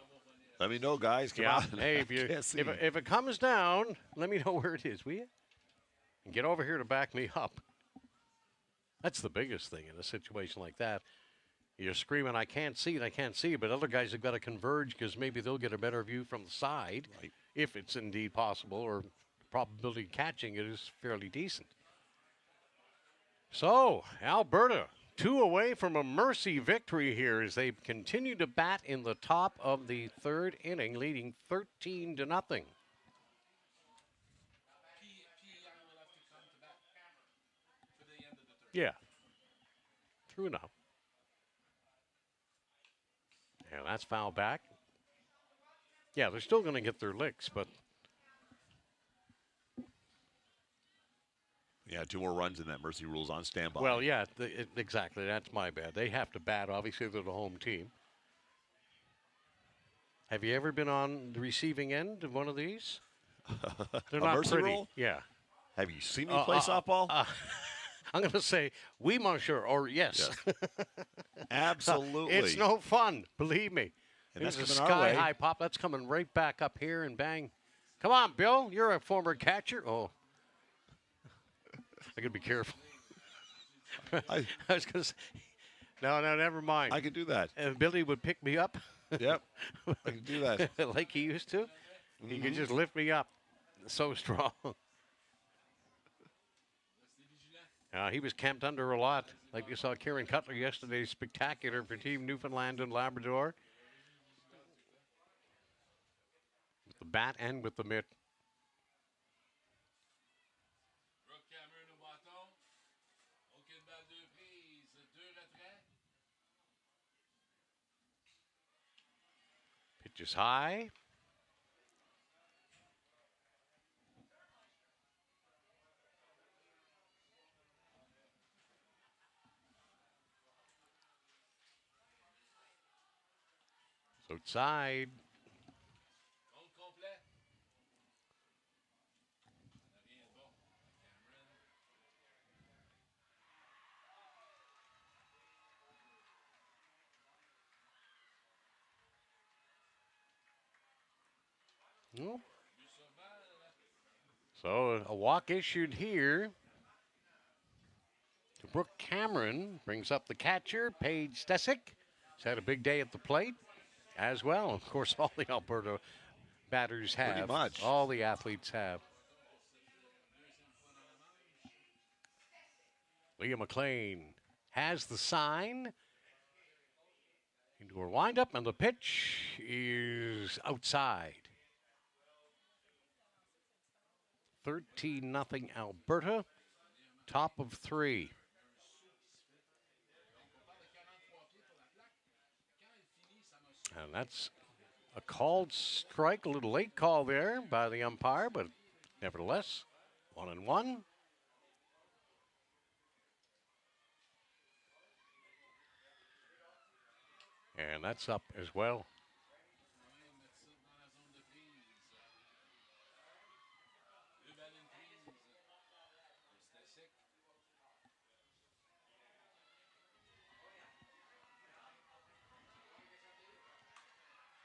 Let me know, guys. Come on." Hey, if it comes down, let me know where it is, will you? And get over here to back me up. That's the biggest thing in a situation like that. You're screaming, "I can't see it, I can't see it," but other guys have got to converge because maybe they'll get a better view from the side, right, if it's indeed possible, or the probability of catching it is fairly decent. So, Alberta, 2 away from a mercy victory here as they continue to bat in the top of the 3rd inning, leading 13-0. Yeah. True enough. Yeah, that's foul back. Yeah, they're still going to get their licks, but... Yeah, 2 more runs in that mercy rule's on standby. Well, yeah, exactly. That's my bad. They have to bat. Obviously, they're the home team. Have you ever been on the receiving end of one of these? They're not mercy pretty. rule? Yeah. Have you seen me play softball? I'm going to say, oui, monsieur, or yes. Absolutely. It's no fun, believe me. And There's that's a coming our way. sky-high pop. That's coming right back up here and bang. Come on, Bill. You're a former catcher. Oh. I got to be careful. I was going to say, No, never mind. I could do that. And Billy would pick me up. Yep, I can do that. Like he used to. He could just lift me up. So strong. He was camped under a lot. Like you saw Kieran Cutler yesterday, spectacular for Team Newfoundland and Labrador. With the bat and with the mitt. Pitch is high. It's outside. Nope. So a walk issued here to Brooke Cameron. Brings up the catcher, Paige Stesick. He's had a big day at the plate as well. Of course, all the Alberta batters have. Pretty much. All the athletes have. Leah McLean has the sign. Into her windup, and the pitch is outside. 13-0 Alberta, top of 3. And that's a called strike, a little late call there by the umpire, but nevertheless, 1-1. And that's up as well.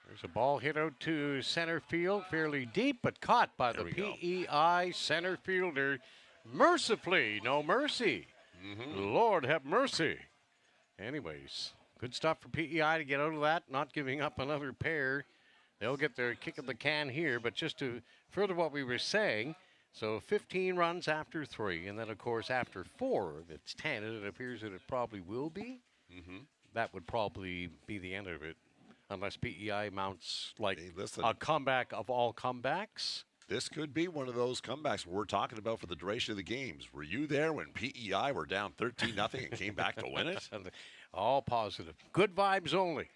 There's a ball hit out to center field, fairly deep, but caught by the PEI center fielder. Mercifully, no mercy. Lord have mercy. Anyways, good stuff for PEI to get out of that, not giving up another pair. They'll get their kick of the can here, but just to further what we were saying, so 15 runs after 3, and then, of course, after 4, if it's 10, and it appears that it probably will be, that would probably be the end of it. Unless PEI mounts like a comeback of all comebacks. This could be one of those comebacks we're talking about for the duration of the games. Were you there when PEI were down 13-0 and came back to win it? All positive. Good vibes only.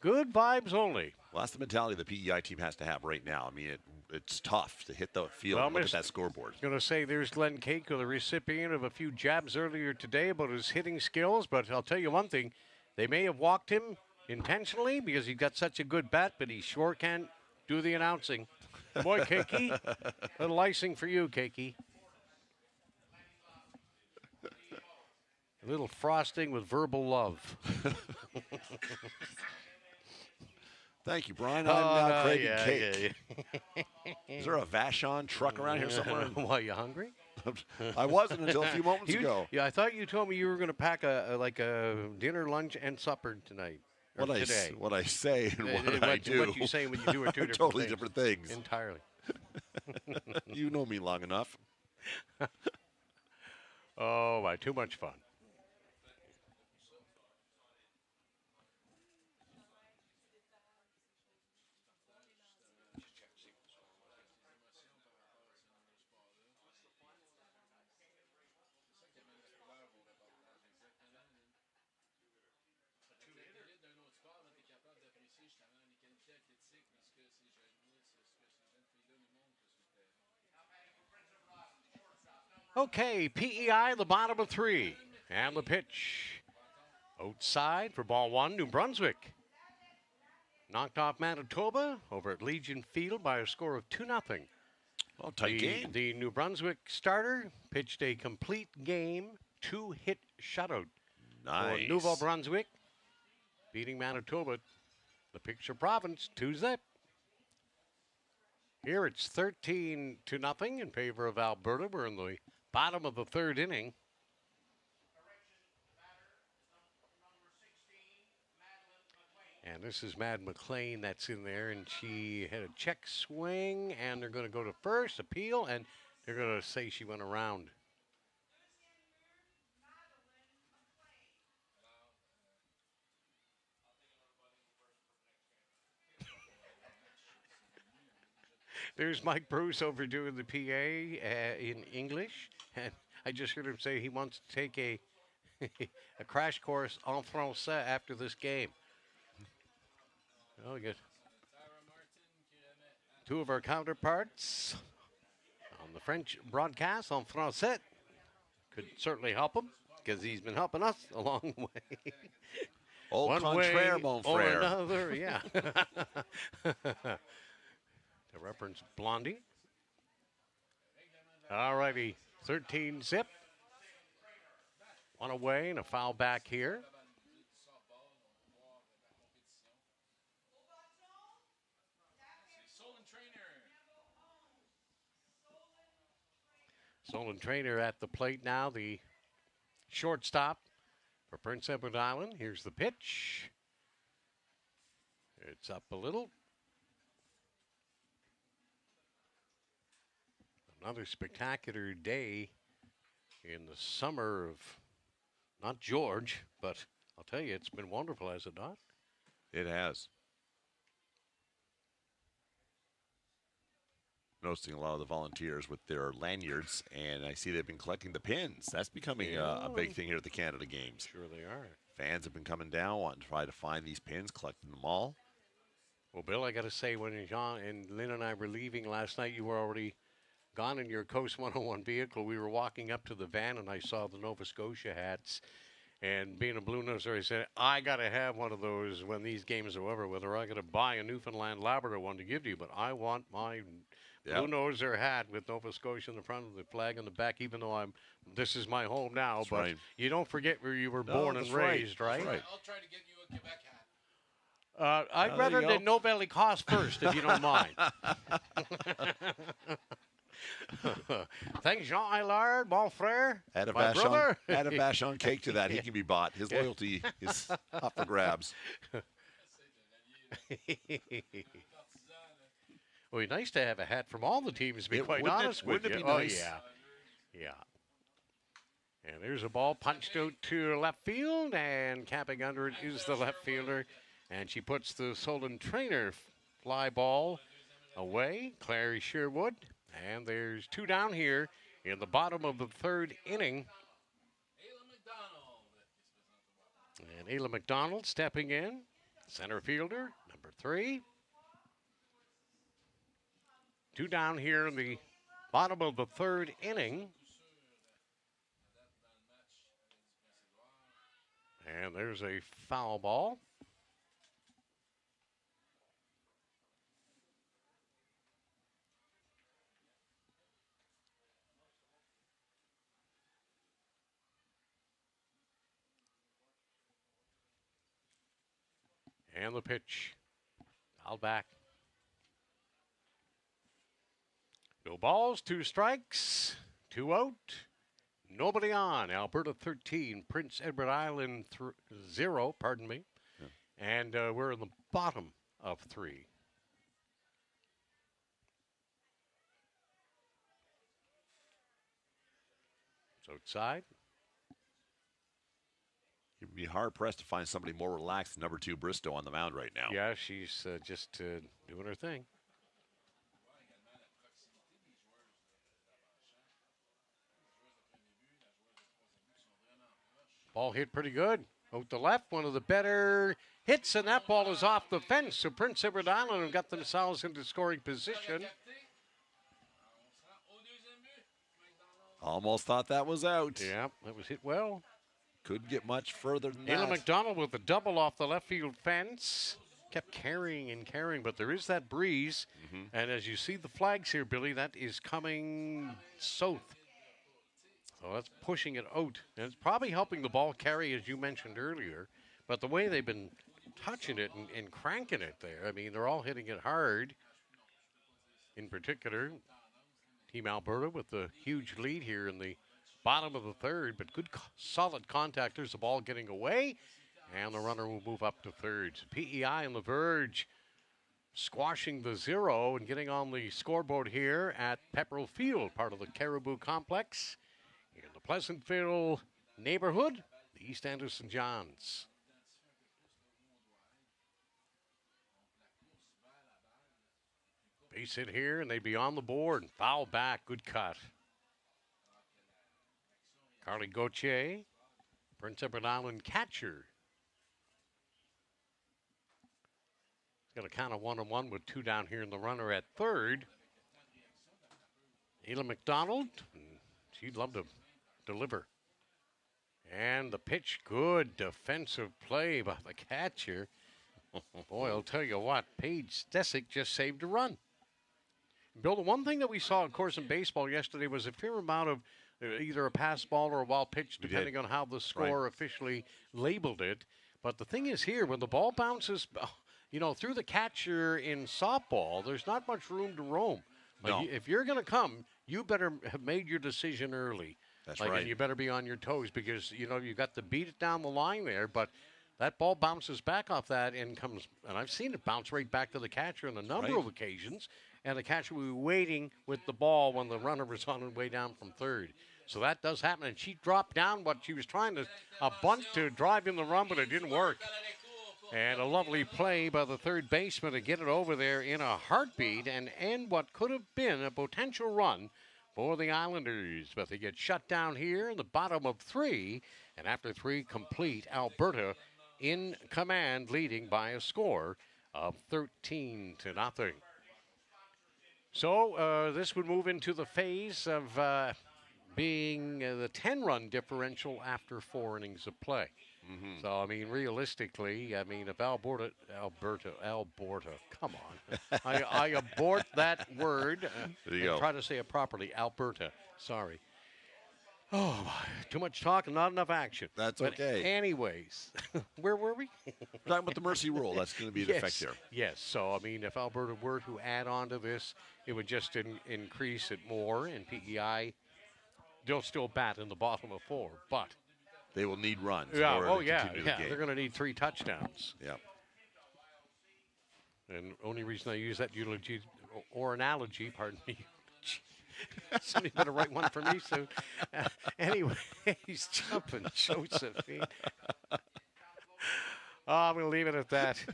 Good vibes only. Well, that's the mentality the PEI team has to have right now. I mean, it's tough to hit the field and look at that scoreboard. I was going to say there's Glenn Cake, the recipient of a few jabs earlier today about his hitting skills, but I'll tell you one thing. They may have walked him intentionally because he's got such a good bat, but he sure can't do the announcing. Boy, Cakey, a little icing for you, Cakey. A little frosting with verbal love. Thank you, Brian. I'm now Craig and Cake. Yeah. Is there a Vashon truck around here somewhere? Why, you hungry? I wasn't until a few moments ago. Yeah, I thought you told me you were going to pack a dinner, lunch, and supper tonight. What I say and what I do. What you say and what you do are two totally different things. Entirely. You know me long enough. Oh, my, too much fun. Okay, PEI, the bottom of 3. And the pitch. Outside for ball 1, New Brunswick. Knocked off Manitoba over at Legion Field by a score of 2-0. Oh, tight game. The New Brunswick starter pitched a complete game, 2-hit shutout. Nice. For Nouveau Brunswick, beating Manitoba, the picture province, 2-0. Here it's 13-0 in favor of Alberta. We're in the bottom of the 3rd inning. And this is Mad McLean that's in there, and she had a check swing, and they're going to go to first, appeal, and they're going to say she went around. There's Mike Bruce over doing the PA in English, and I just heard him say he wants to take a a crash course en français after this game. Oh, good. Two of our counterparts on the French broadcast en français could certainly help him because he's been helping us a long way. Au One contraire, way mon or frère. another, yeah. To reference Blondie. All righty, 13 zip. One away and a foul back here. Solon Trainer at the plate now, the shortstop for Prince Edward Island. Here's the pitch. It's up a little. Another spectacular day in the summer of, not George, but I'll tell you, it's been wonderful, has it not? It has. Noticing a lot of the volunteers with their lanyards, and I see they've been collecting the pins. That's becoming a big thing here at the Canada Games. Sure they are. Fans have been coming down wanting to try to find these pins, collecting them all. Well, Bill, I got to say, when Jean and Lynn and I were leaving last night, you were already gone in your Coast 101 vehicle. We were walking up to the van, and I saw the Nova Scotia hats. And being a Blue Noser, I said, I got to have one of those when these games are over, whether I got to buy a Newfoundland Labrador one to give to you, but I want my Blue Noser hat with Nova Scotia in the front of the flag on the back, even though this is my home now. That's but right. You don't forget where you were born and raised, right? That's right. I'll try to get you a Quebec hat. I'd rather the No Valley Cost first, if you don't mind. Thanks, Jean Hillard, mon frère, Add a my brother. vachon cake to that. He can be bought. His loyalty is up for grabs. Well, it'd be nice to have a hat from all the teams, to be quite Wouldn't honest it, with wouldn't you. it be nice? Oh, yeah. And there's a ball punched out to left field, and capping under it is the left fielder. And she puts the Solon Trainer fly ball away, Clary Sherwood. And there's two down here in the bottom of the third inning. And Ayla McDonald stepping in, center fielder, number 3. Two down here in the bottom of the third inning. And there's a foul ball. And the pitch. Foul back. No balls, 2 strikes, 2 out, nobody on. Alberta 13, Prince Edward Island 0, pardon me. Yeah. And we're in the bottom of 3. It's outside. You'd be hard-pressed to find somebody more relaxed than number 2 Bristow on the mound right now. Yeah, she's just doing her thing. Ball hit pretty good. Out the left, one of the better hits, and that ball is off the fence. So Prince Edward Island have got themselves into scoring position. Almost thought that was out. Yeah, that was hit well. Couldn't get much further than Ayla that. McDonald with a double off the left field fence. Kept carrying and carrying, but there is that breeze. And as you see the flags here, Billy, that is coming south. So that's pushing it out. And it's probably helping the ball carry, as you mentioned earlier. But the way they've been touching it and cranking it there, I mean, they're all hitting it hard. In particular, Team Alberta with the huge lead here in the bottom of the third, but good solid contact. There's the ball getting away, And the runner will move up to third. PEI on the verge, squashing the 0 and getting on the scoreboard here at Pepperell Field, part of the Caribou Complex in the Pleasantville neighborhood, the East Anderson Johns. Base hit here, and they'd be on the board and foul back. Good cut. Carly Gauthier, Prince Edward Island catcher. Got a count of 1-1 with 2 down here in the runner at third. Ayla McDonald, she'd love to deliver. And the pitch, good defensive play by the catcher. Boy, I'll tell you what, Paige Stesick just saved a run. Bill, the one thing that we saw, of course, in baseball yesterday was a fair amount of either a pass ball or a wild pitch, depending on how the score officially labeled it. But the thing is here, when the ball bounces, through the catcher in softball, there's not much room to roam. Like, if you're going to come, you better have made your decision early. That's right. And you better be on your toes because, you've got to beat it down the line there. But that ball bounces back off that and comes, and I've seen it bounce right back to the catcher on a number of occasions. And the catcher will be waiting with the ball when the runner was on his way down from third. So that does happen. And she dropped down what she was trying to, a bunt to drive in the run, but it didn't work. And a lovely play by the third baseman to get it over there in a heartbeat and end what could have been a potential run for the Islanders. But they get shut down here in the bottom of 3. And after 3 complete, Alberta in command, leading by a score of 13-0. So this would move into the phase of being the 10-run differential after 4 innings of play. Mm-hmm. So, I mean, realistically, if Alberta, come on. I abort that word and try to say it properly. Alberta, sorry. Oh, too much talk and not enough action. That's but okay. Anyways, where were we? We're talking about the mercy rule. That's going to be in effect here. Yes. So, if Alberta were to add on to this, it would just increase it more. And PEI, they'll still bat in the bottom of 4, but they will need runs. Yeah. In order to continue the game. They're going to need 3 touchdowns. Yeah. And only reason I use that eulogy or analogy, pardon me. Somebody better write one for me soon. Anyway, he's jumping Josephine. I'm going to leave it at that.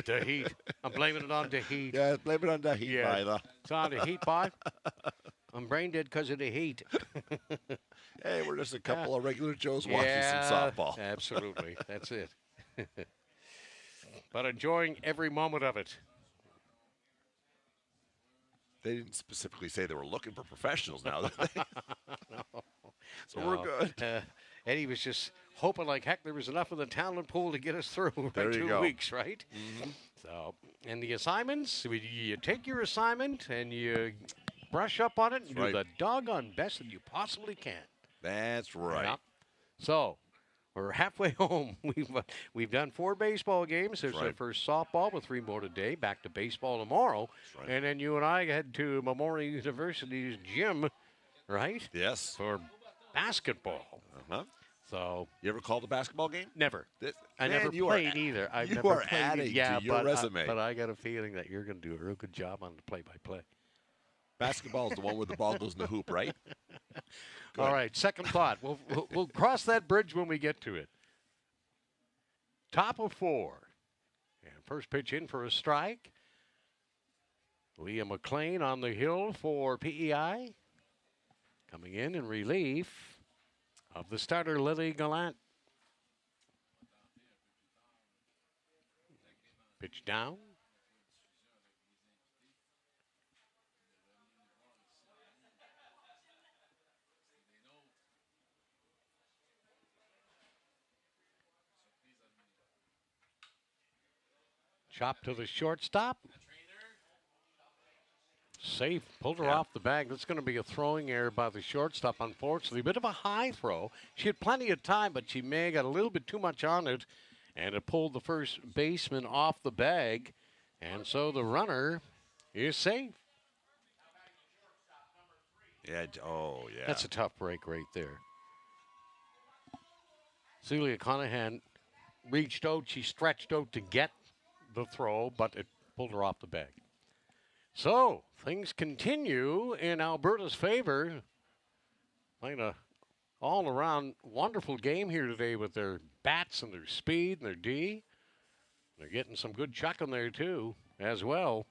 The heat. I'm blaming it on the heat. Yeah, blame it on the heat, either. It's on the heat, boy. I'm brain dead because of the heat. Hey, we're just a couple of regular Joes watching some softball. Absolutely. That's it. But enjoying every moment of it. They didn't specifically say they were looking for professionals now, did they? No. So we're good. Eddie was just hoping like heck there was enough in the talent pool to get us through there you 2 go. weeks, right? Mm-hmm. So, and the assignments, you take your assignment and you brush up on it and do the doggone best that you possibly can. That's right. Yeah. So, we're halfway home. We've done 4 baseball games. There's our first softball with 3 more today. Back to baseball tomorrow. Right. And then you and I head to Memorial University's gym, right? Yes. For basketball. Uh-huh. So you ever called a basketball game? Never. I Man, never played either. I've you never are played adding to your resume. But I got a feeling that you're going to do a real good job on the play-by-play. Basketball is the one where the ball goes in the hoop, right? All right, second thought. We'll cross that bridge when we get to it. Top of 4. And first pitch in for a strike. Leah McLean on the hill for PEI. Coming in relief of the starter, Lily Gallant. Pitch down. Chop to the shortstop. Safe. Pulled her off the bag. That's going to be a throwing error by the shortstop, unfortunately. A bit of a high throw. She had plenty of time, but she may have got a little bit too much on it, and it pulled the first baseman off the bag. And so the runner is safe. Yeah. Oh, yeah. That's a tough break right there. Celia Conahan reached out, she stretched out to get the throw, but it pulled her off the bag. So things continue in Alberta's favor. Playing a all-around wonderful game here today with their bats and their speed and their D. They're getting some good chucking there too, as well.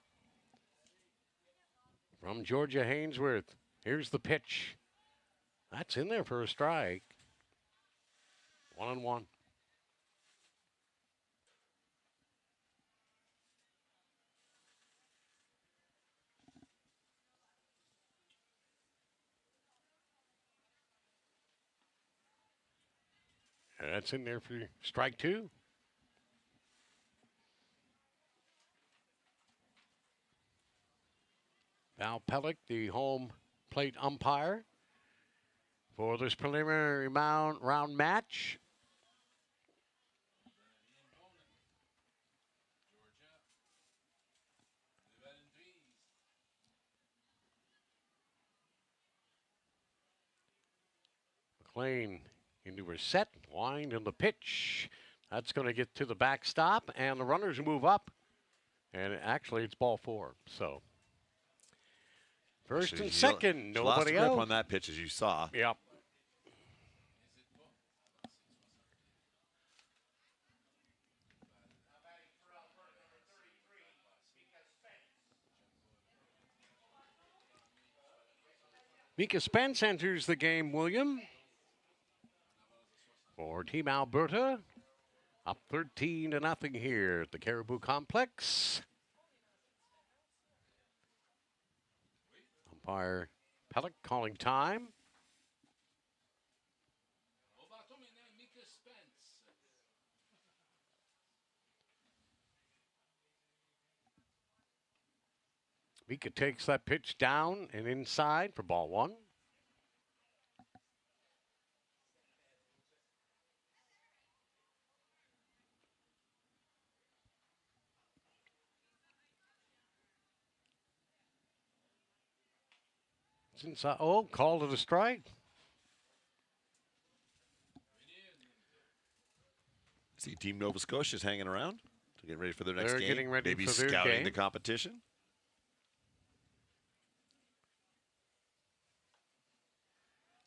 From Georgia Hainsworth, here's the pitch. That's in there for a strike. 1-1. And that's in there for strike 2. Val Pellick, the home plate umpire for this preliminary round match. McLean into her set, wind and the pitch. That's going to get to the backstop, and the runners move up. And actually, it's ball 4. So first and second, nobody lost the grip out on that pitch, as you saw. Yep. Mika Spence enters the game, William. For Team Alberta, up 13-0 here at the Caribou Complex. Umpire Pellick calling time. Mika takes that pitch down and inside for ball 1. It's inside. Oh, called it a strike. See Team Nova Scotia's hanging around to get ready for their next They're game. getting ready Maybe for their scouting game. the competition.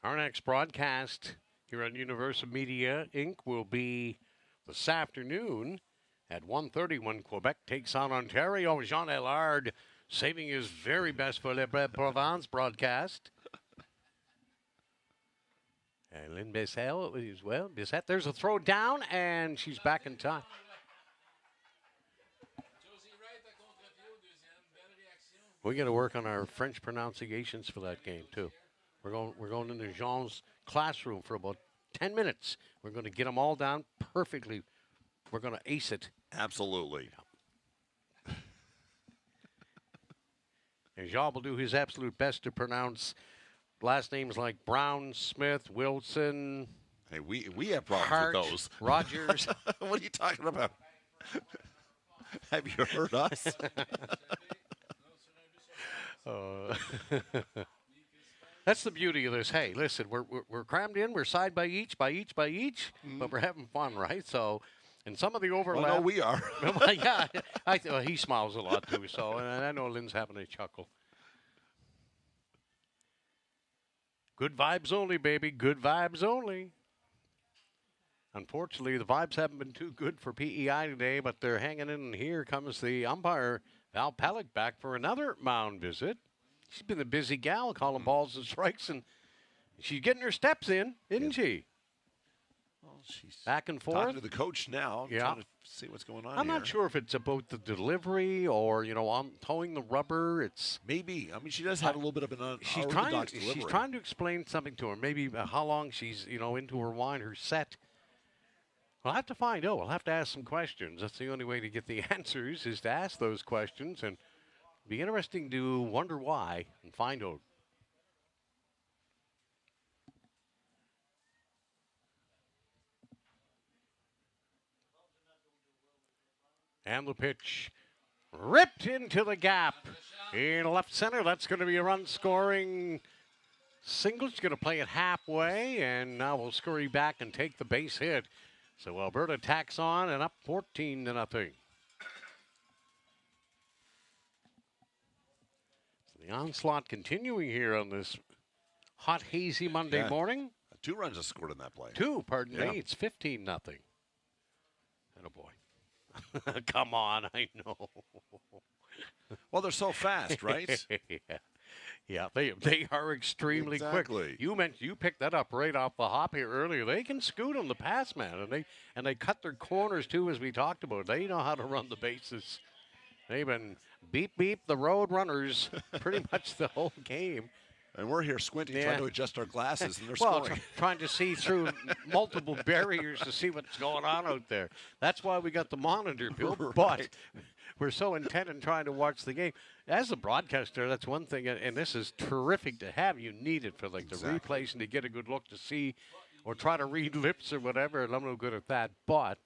Our next broadcast here on Universal Media Inc. will be this afternoon at 1:30 when Quebec takes on Ontario. Jean Hellard saving his very best for Le Provence broadcast. And Lynn Bessel as well. Bissett, there's a throw down, and she's back in time. We got to work on our French pronunciations for that game too. We're going into Jean's classroom for about 10 minutes. We're going to get them all down perfectly. We're going to ace it. Absolutely. And Jean will do his absolute best to pronounce last names like Brown, Smith, Wilson. Hey, we have problems Hart, with those. Rogers. What are you talking about? Have you heard us? That's the beauty of this. Hey, listen, we're crammed in. We're side by each, but we're having fun, right? So, and some of the overlap. Well, no, we are. Well, yeah, he smiles a lot too. So, and I know Lynn's having a chuckle. Good vibes only, baby. Good vibes only. Unfortunately, the vibes haven't been too good for PEI today, but they're hanging in. And here comes the umpire, Val Pellick, back for another mound visit. She's been a busy gal calling balls and strikes, and she's getting her steps in, isn't she? Well, she's back and forth. Talking to the coach now. Yeah. Trying to see what's going on I'm here. not sure if it's about the delivery or, on towing the rubber. It's maybe. I mean, she does have a little bit of an She's unorthodox delivery. trying to explain something to her. Maybe how long she's, into her wind, her set. We'll have to find out. We'll have to ask some questions. That's the only way to get the answers is to ask those questions. And it'll be interesting to wonder why and find out. And the pitch ripped into the gap in left center. That's going to be a run-scoring single. She's going to play it halfway, and now we'll scurry back and take the base hit. So Alberta tacks on and up 14-0. So the onslaught continuing here on this hot, hazy Monday morning. 2 runs are scored in that play. 2, pardon me. It's 15-0. Oh boy. Come on, I know. Well, they're so fast, right? Yeah, they are extremely quick. You picked that up right off the hop here earlier. They can scoot on the pass, man, and they cut their corners too, as we talked about. They know how to run the bases. They've been beep beep the road runners pretty much the whole game. And we're here squinting, trying to adjust our glasses, and they're scoring. Trying to see through multiple barriers to see what's going on out there. That's why we got the monitor, Bill. Right. But we're so intent on trying to watch the game. As a broadcaster, that's one thing, and this is terrific to have. You need it for the replays and to get a good look to see or try to read lips or whatever, and I'm no good at that. But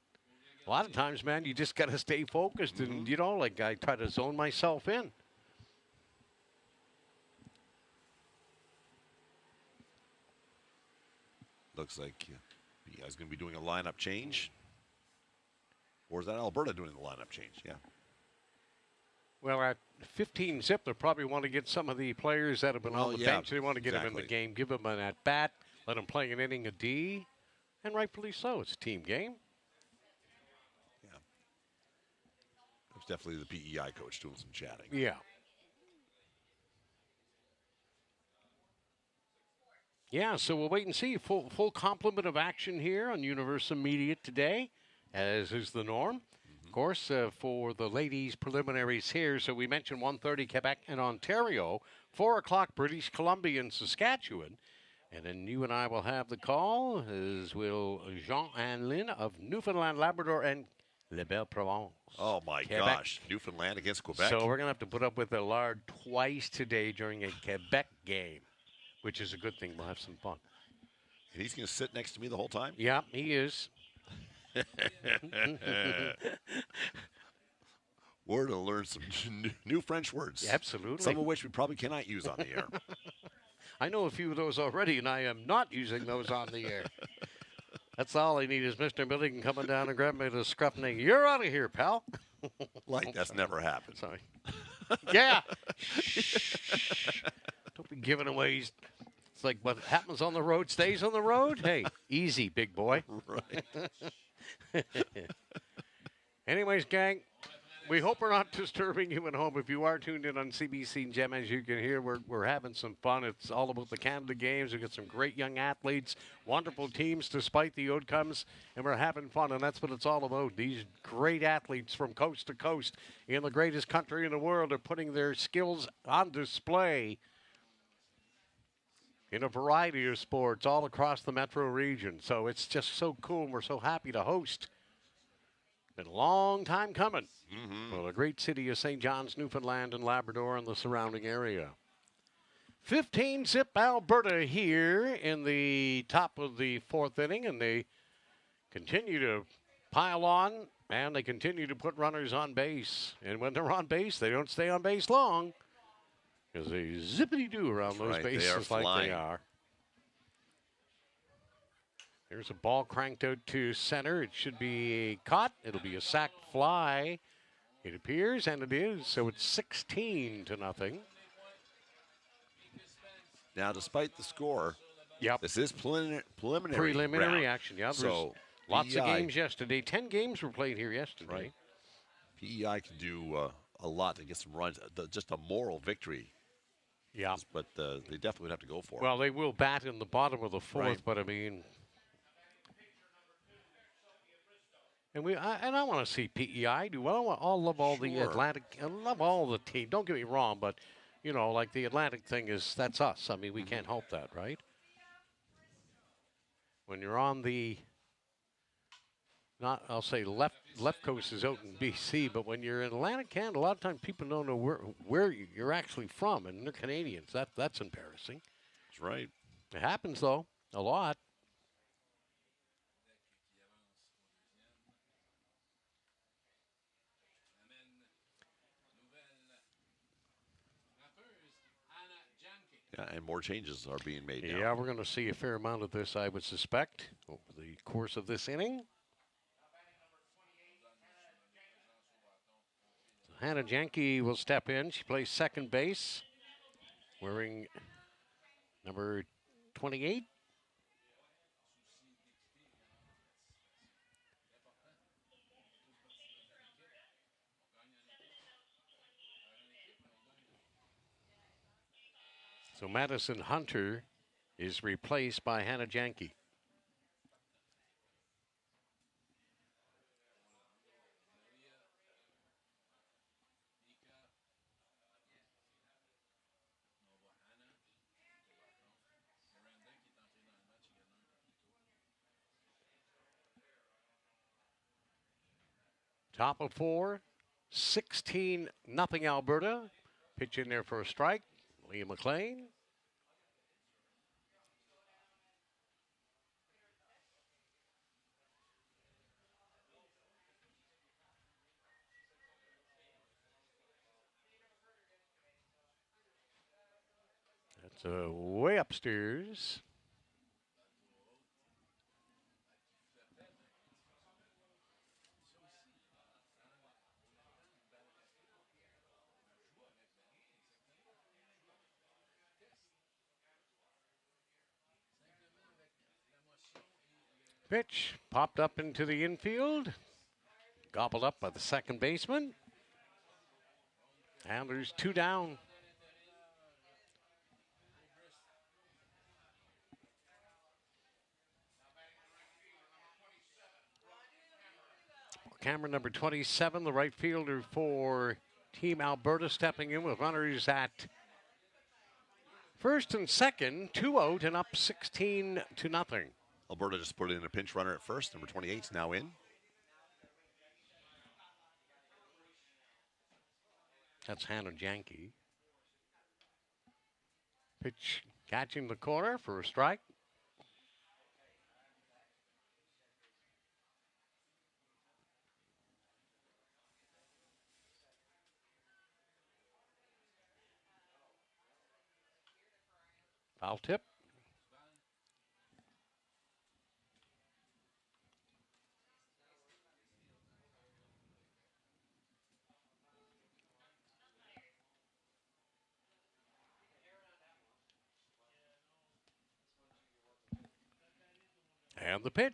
a lot of times, man, you just got to stay focused, and, I try to zone myself in. Looks like you guys going to be doing a lineup change. Or is that Alberta doing the lineup change? Yeah. Well, at 15 zip, they probably want to get some of the players that have been on the bench. They want to get them in the game, give them an at-bat, let them play an inning a D, and rightfully so. It's a team game. Yeah. It's definitely the PEI coach doing some chatting. Yeah. Yeah, so we'll wait and see. Full complement of action here on Universal Media today, as is the norm. Of course, for the ladies' preliminaries here, so we mentioned 1:30 Quebec and Ontario, 4 o'clock British Columbia and Saskatchewan. And then you and I will have the call, as will Jean and Lynn of Newfoundland, Labrador, and La Belle Provence. Oh, my gosh. Newfoundland against Quebec. So we're going to have to put up with Allard twice today during a Quebec game, which is a good thing. We'll have some fun. And he's going to sit next to me the whole time? Yeah, he is. We're to learn some new French words. Absolutely. Some of which we probably cannot use on the air. I know a few of those already, and I am not using those on the air. That's all I need is Mr. Milligan coming down and grabbing me the scruff and saying, "You're out of here, pal." Like that's never happened. Sorry. Yeah. Shh. Don't be giving away. It's like what happens on the road stays on the road. Hey, easy, big boy. Right. Anyways, gang, we hope we're not disturbing you at home. If you are tuned in on CBC and Gem, as you can hear, we're having some fun. It's all about the Canada Games. We've got some great young athletes, wonderful teams despite the outcomes, and we're having fun, and that's what it's all about. These great athletes from coast to coast in the greatest country in the world are putting their skills on display in a variety of sports all across the metro region. So it's just so cool, and we're so happy to host. Been a long time coming. Well, the great city of St. John's, Newfoundland and Labrador and the surrounding area. 15 zip Alberta here in the top of the 4th inning, and they continue to pile on, and they continue to put runners on base. And when they're on base, they don't stay on base long, because they zippity-doo around those bases like they are. There's a ball cranked out to center. It should be caught. It'll be a sac fly, it appears, and it is. So it's 16-0. Now, despite the score, this is preliminary action. Yeah, so lots of games yesterday. 10 games were played here yesterday. Right. PEI can do a lot to get some runs. Just a moral victory. Yeah. But they definitely would have to go for it. Well, they will bat in the bottom of the 4th, but I mean... And I want to see PEI do well. I love all the Atlantic. I love all the team. Don't get me wrong, but like the Atlantic thing that's us. I mean, we can't help that, right? When you're on the I'll say left coast is out in BC, but when you're in Atlantic Canada, a lot of times people don't know where you're actually from, and they're Canadians. That's embarrassing. That's right. It happens though a lot. Yeah, and more changes are being made now. Yeah, we're going to see a fair amount of this, I would suspect, over the course of this inning. Hannah Janke will step in. She plays second base, wearing number 28. So Madison Hunter is replaced by Hannah Janke. Top of 4, 16-0 Alberta. Pitch in there for a strike. Liam McLean. That's way upstairs. Pitch popped up into the infield. Gobbled up by the second baseman. And there's 2 down. Camera number 27, the right fielder for Team Alberta, stepping in with runners at first and second, 2 out and up 16-0. Alberta just put in a pinch runner at first. Number 28 is now in. That's Hannah Janke. Pitch catching the corner for a strike. Foul tip. And the pitch.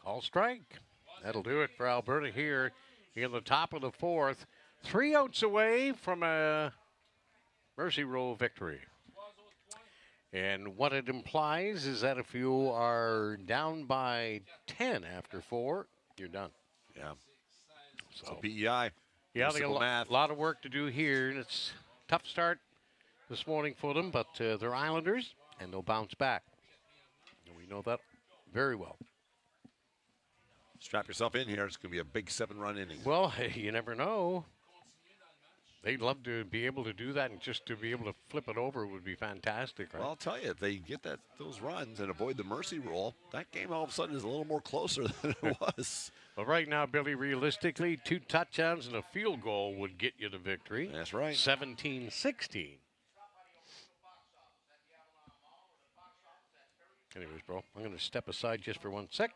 Call strike. That'll do it for Alberta here in the top of the 4th. 3 outs away from a mercy rule victory. And what it implies is that if you are down by 10 after 4, you're done. Yeah. So PEI. Yeah, they got a lot of work to do here. And it's a tough start this morning for them, but they're Islanders, and they'll bounce back. And we know that very well. Strap yourself in here. It's going to be a big 7-run inning. Well, you never know. They'd love to be able to do that, and just to be able to flip it over would be fantastic, right? Well, I'll tell you, if they get those runs and avoid the mercy rule, that game all of a sudden is a little more closer than it was. Well, right now, Billy, realistically, 2 touchdowns and a field goal would get you the victory. That's right. 17-16. Anyways, bro, I'm going to step aside just for 1 sec.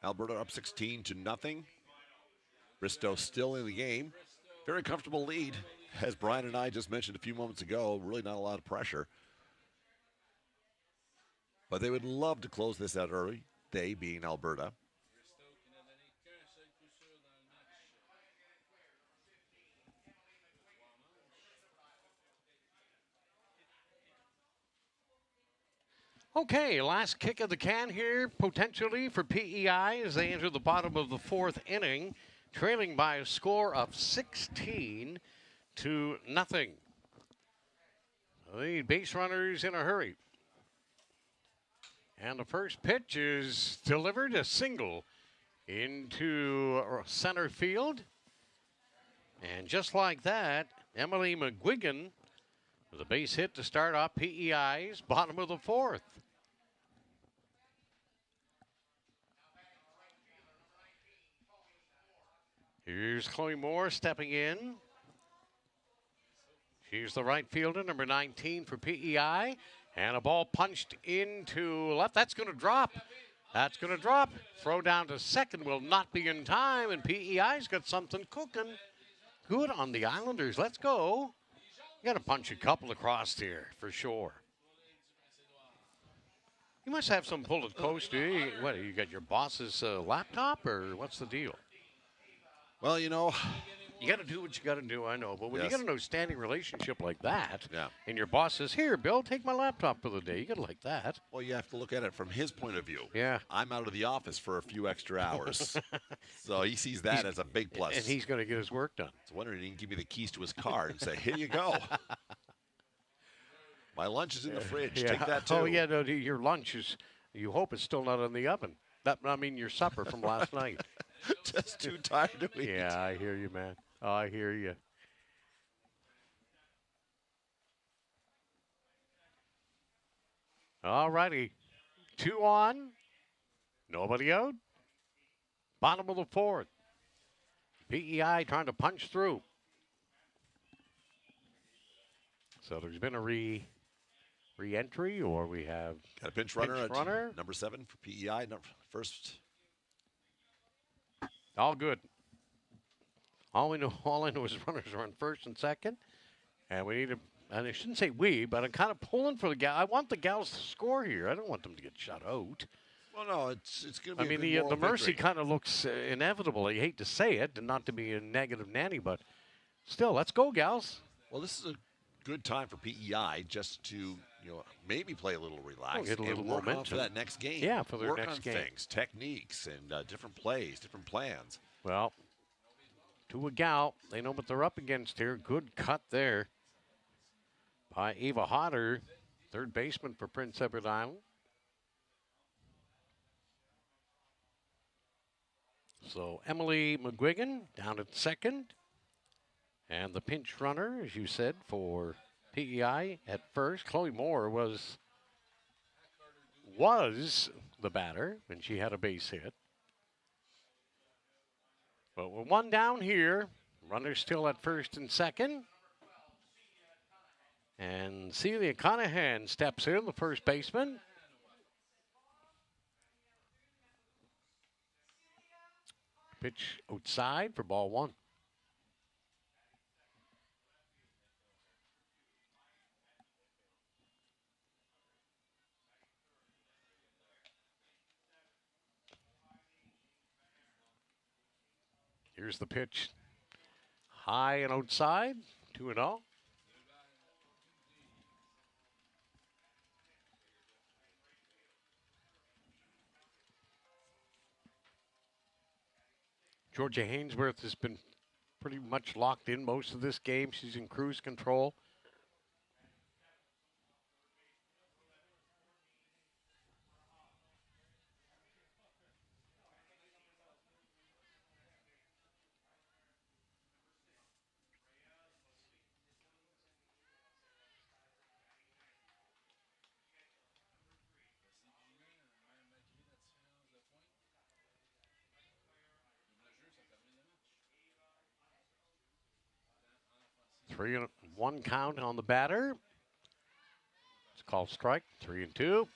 Alberta up 16-0. Bristow still in the game. Very comfortable lead. As Brian and I just mentioned a few moments ago, really not a lot of pressure. But they would love to close this out early, they being Alberta. Okay, last kick of the can here, potentially for PEI as they enter the bottom of the 4th inning, trailing by a score of 16-0. They need base runners in a hurry. And the first pitch is delivered, a single into center field. And just like that, Emily McGuigan with a base hit to start off PEI's bottom of the fourth. Here's Chloe Moore stepping in. She's the right fielder, number 19 for PEI. And a ball punched into left. That's going to drop. That's going to drop. Throw down to second will not be in time. And PEI's got something cooking. Good on the Islanders. Let's go. You got to punch a couple across here for sure. You must have some pulled coast, do you? What, you got your boss's laptop, or what's the deal? Well, you know, you got to do what you got to do, I know. But when Yes. you got an outstanding relationship like that, Yeah. and your boss says, here, Bill, take my laptop for the day, you got to like that. well, you have to look at it from his point of view. Yeah. I'm out of the office for a few extra hours. So he sees that as a big plus. And he's going to get his work done. I was wondering he didn't give me the keys to his car and say, here you go. My lunch is in the fridge. Yeah. Take that too. Oh, yeah, no, your lunch is, you hope it's still not in the oven. Your supper from last night. Just too tired to eat. Yeah, I hear you, man. Oh, I hear you. All righty. 2 on. Nobody out. Bottom of the fourth. PEI trying to punch through. So there's been a re-entry, or we have Got a pinch runner Pinch at runner. number 7 for PEI. First. all good. All I know is runners are on first and second, and we need to. And I shouldn't say we, but I'm kind of pulling for the gal. I want the gals to score here. I don't want them to get shut out. Well, no, it's going to be I mean, the mercy kind of looks inevitable. I hate to say it, and not to be a negative nanny, but still, let's go, gals. Well, this is a good time for PEI just to, maybe play a little relaxed get a little and work on momentum. for that next game. Yeah, for their work next on game. things, techniques, and different plays, different plans. Well, to a gal, they know what they're up against here. Good cut there by Ava Hodder, third baseman for Prince Edward Island. So Emily McGuigan down at second. And the pinch runner, as you said, for PEI at first. Chloe Moore was the batter, and she had a base hit. But with one down here, runner still at first and second. And Celia Conahan steps in, the first baseman. Pitch outside for ball one. Here's the pitch. High and outside, 2-0. Georgia Hainsworth has been pretty much locked in most of this game. She's in cruise control. Three and one count on the batter. It's called strike, 3-2.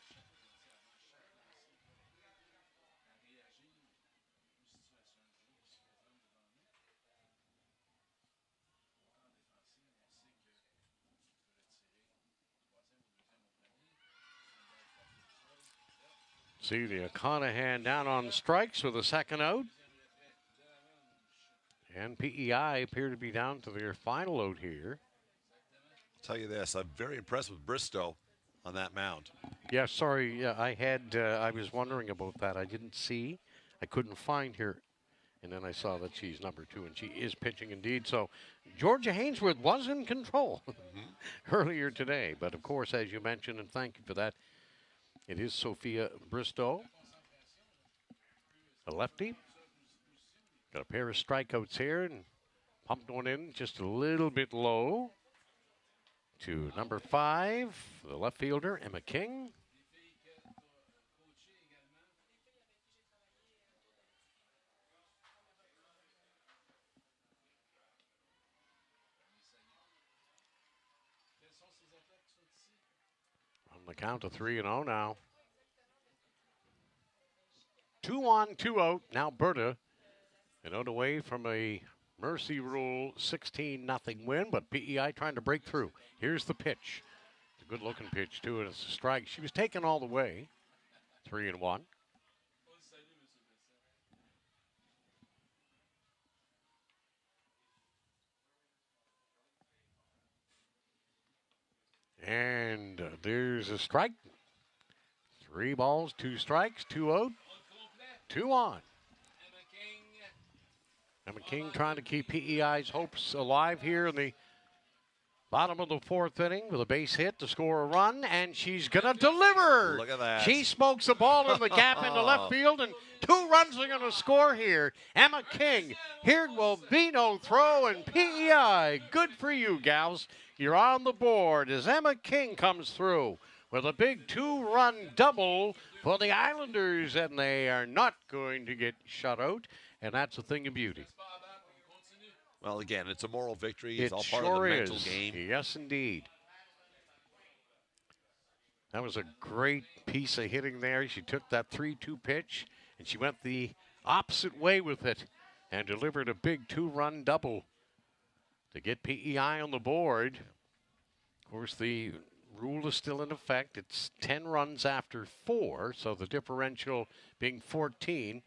Celia Conahan down on strikes with a second out. And PEI appear to be down to their final out here. I'll tell you this, I'm very impressed with Bristow on that mound. Yeah, sorry. Yeah, I was wondering about that. I didn't see. I couldn't find her And then I saw that she's number 2, and she is pitching indeed. So Georgia Hainsworth was in control earlier today. But, of course, as you mentioned, and thank you for that, it is Sophia Bristow, a lefty. Got a pair of strikeouts here and pumped one in just a little bit low to number 5, the left fielder, Emma King. On the count of 3-0 now. 2 on, 2 out. Now Alberta, an out away from a Mercy Rule 16-0 win, but PEI trying to break through. Here's the pitch. It's a good-looking pitch, too, and it's a strike. She was taken all the way. 3-1. And there's a strike. 3 balls, 2 strikes, 2 out, 2 on. Emma King trying to keep PEI's hopes alive here in the bottom of the 4th inning with a base hit to score a run, and she's going to deliver. Look at that. She smokes the ball in the gap into left field, and 2 runs are going to score here. Emma King, here will Vino throw, and PEI, good for you, gals. You're on the board as Emma King comes through with a big 2-run double for the Islanders, and they are not going to get shut out, and that's a thing of beauty. Well, again, it's a moral victory. It's It all part sure of the mental is. game. Yes, indeed. That was a great piece of hitting there. She took that 3-2 pitch, and she went the opposite way with it and delivered a big 2-run double to get PEI on the board. Of course, the rule is still in effect. It's 10 runs after 4, so the differential being 14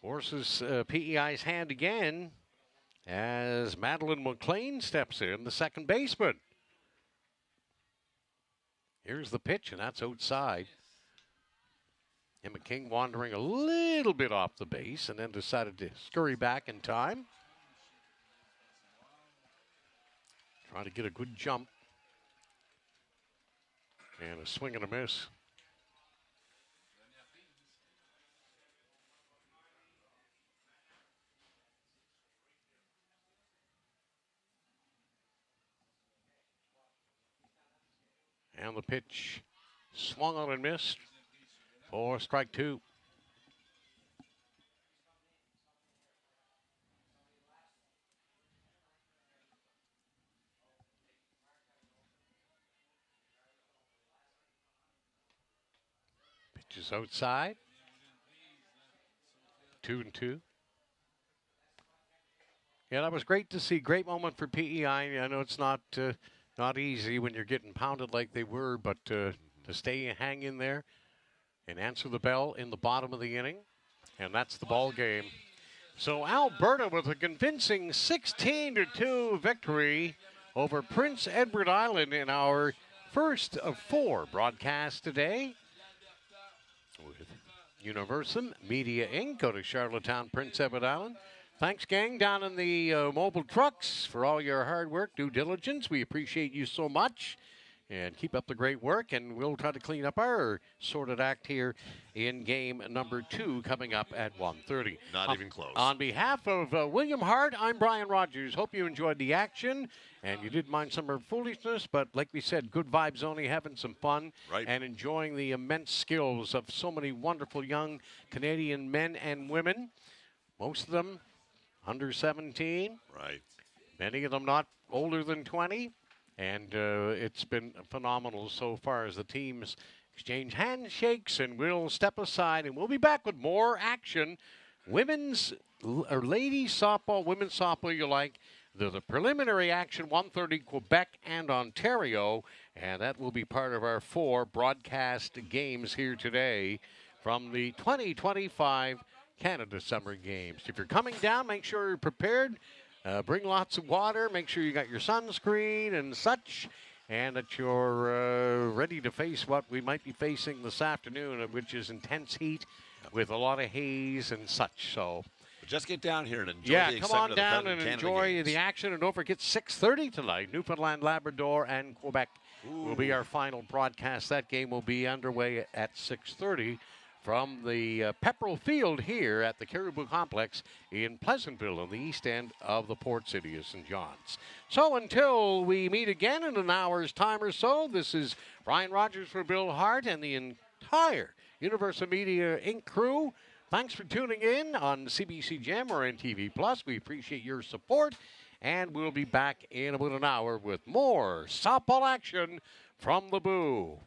forces PEI's hand again as Madeline McLean steps in, the second baseman. Here's the pitch, and that's outside. Emma King wandering a little bit off the base and then decided to scurry back in time. Trying to get a good jump. And a swing and a miss. And the pitch swung on and missed for strike 2. Pitch is outside. 2-2. Yeah, that was great to see. Great moment for PEI. I know it's not easy when you're getting pounded like they were, but to stay and hang in there and answer the bell in the bottom of the inning, and that's the ball game. So Alberta with a convincing 16-2 victory over Prince Edward Island in our first of 4 broadcasts today with Universum Media Inc. Go to Charlottetown, Prince Edward Island. Thanks, gang, down in the mobile trucks for all your hard work, due diligence. We appreciate you so much. And keep up the great work, and we'll try to clean up our sordid act here in game number 2 coming up at 1:30. Not even close. On behalf of William Hart, I'm Brian Rogers. Hope you enjoyed the action, and you didn't mind some of our foolishness, but like we said, good vibes only, having some fun, Right. and enjoying the immense skills of so many wonderful young Canadian men and women, most of them under 17. Right. Many of them not older than 20. And it's been phenomenal so far as the teams exchange handshakes, and we'll step aside and we'll be back with more action. Women's or ladies softball, women's softball, you like. The preliminary action, 1:30 Quebec and Ontario, and that will be part of our 4 broadcast games here today from the 2025 Canada Summer Games. If you're coming down, make sure you're prepared. Bring lots of water. Make sure you got your sunscreen and such, and that you're ready to face what we might be facing this afternoon, which is intense heat with a lot of haze and such. So Just get down here and enjoy Yeah, the come excitement on of the down President and Canada enjoy games. the action. And don't forget, 6:30 tonight, Newfoundland, Labrador, and Quebec will be our final broadcast. That game will be underway at 6:30 from the Pepperell Field here at the Caribou Complex in Pleasantville on the east end of the port city of St. John's. So until we meet again in an hour's time or so, this is Ryan Rogers for Bill Hart and the entire Universal Media Inc. crew. Thanks for tuning in on CBC Gem or NTV Plus. We appreciate your support, and we'll be back in about an hour with more softball action from the Boo.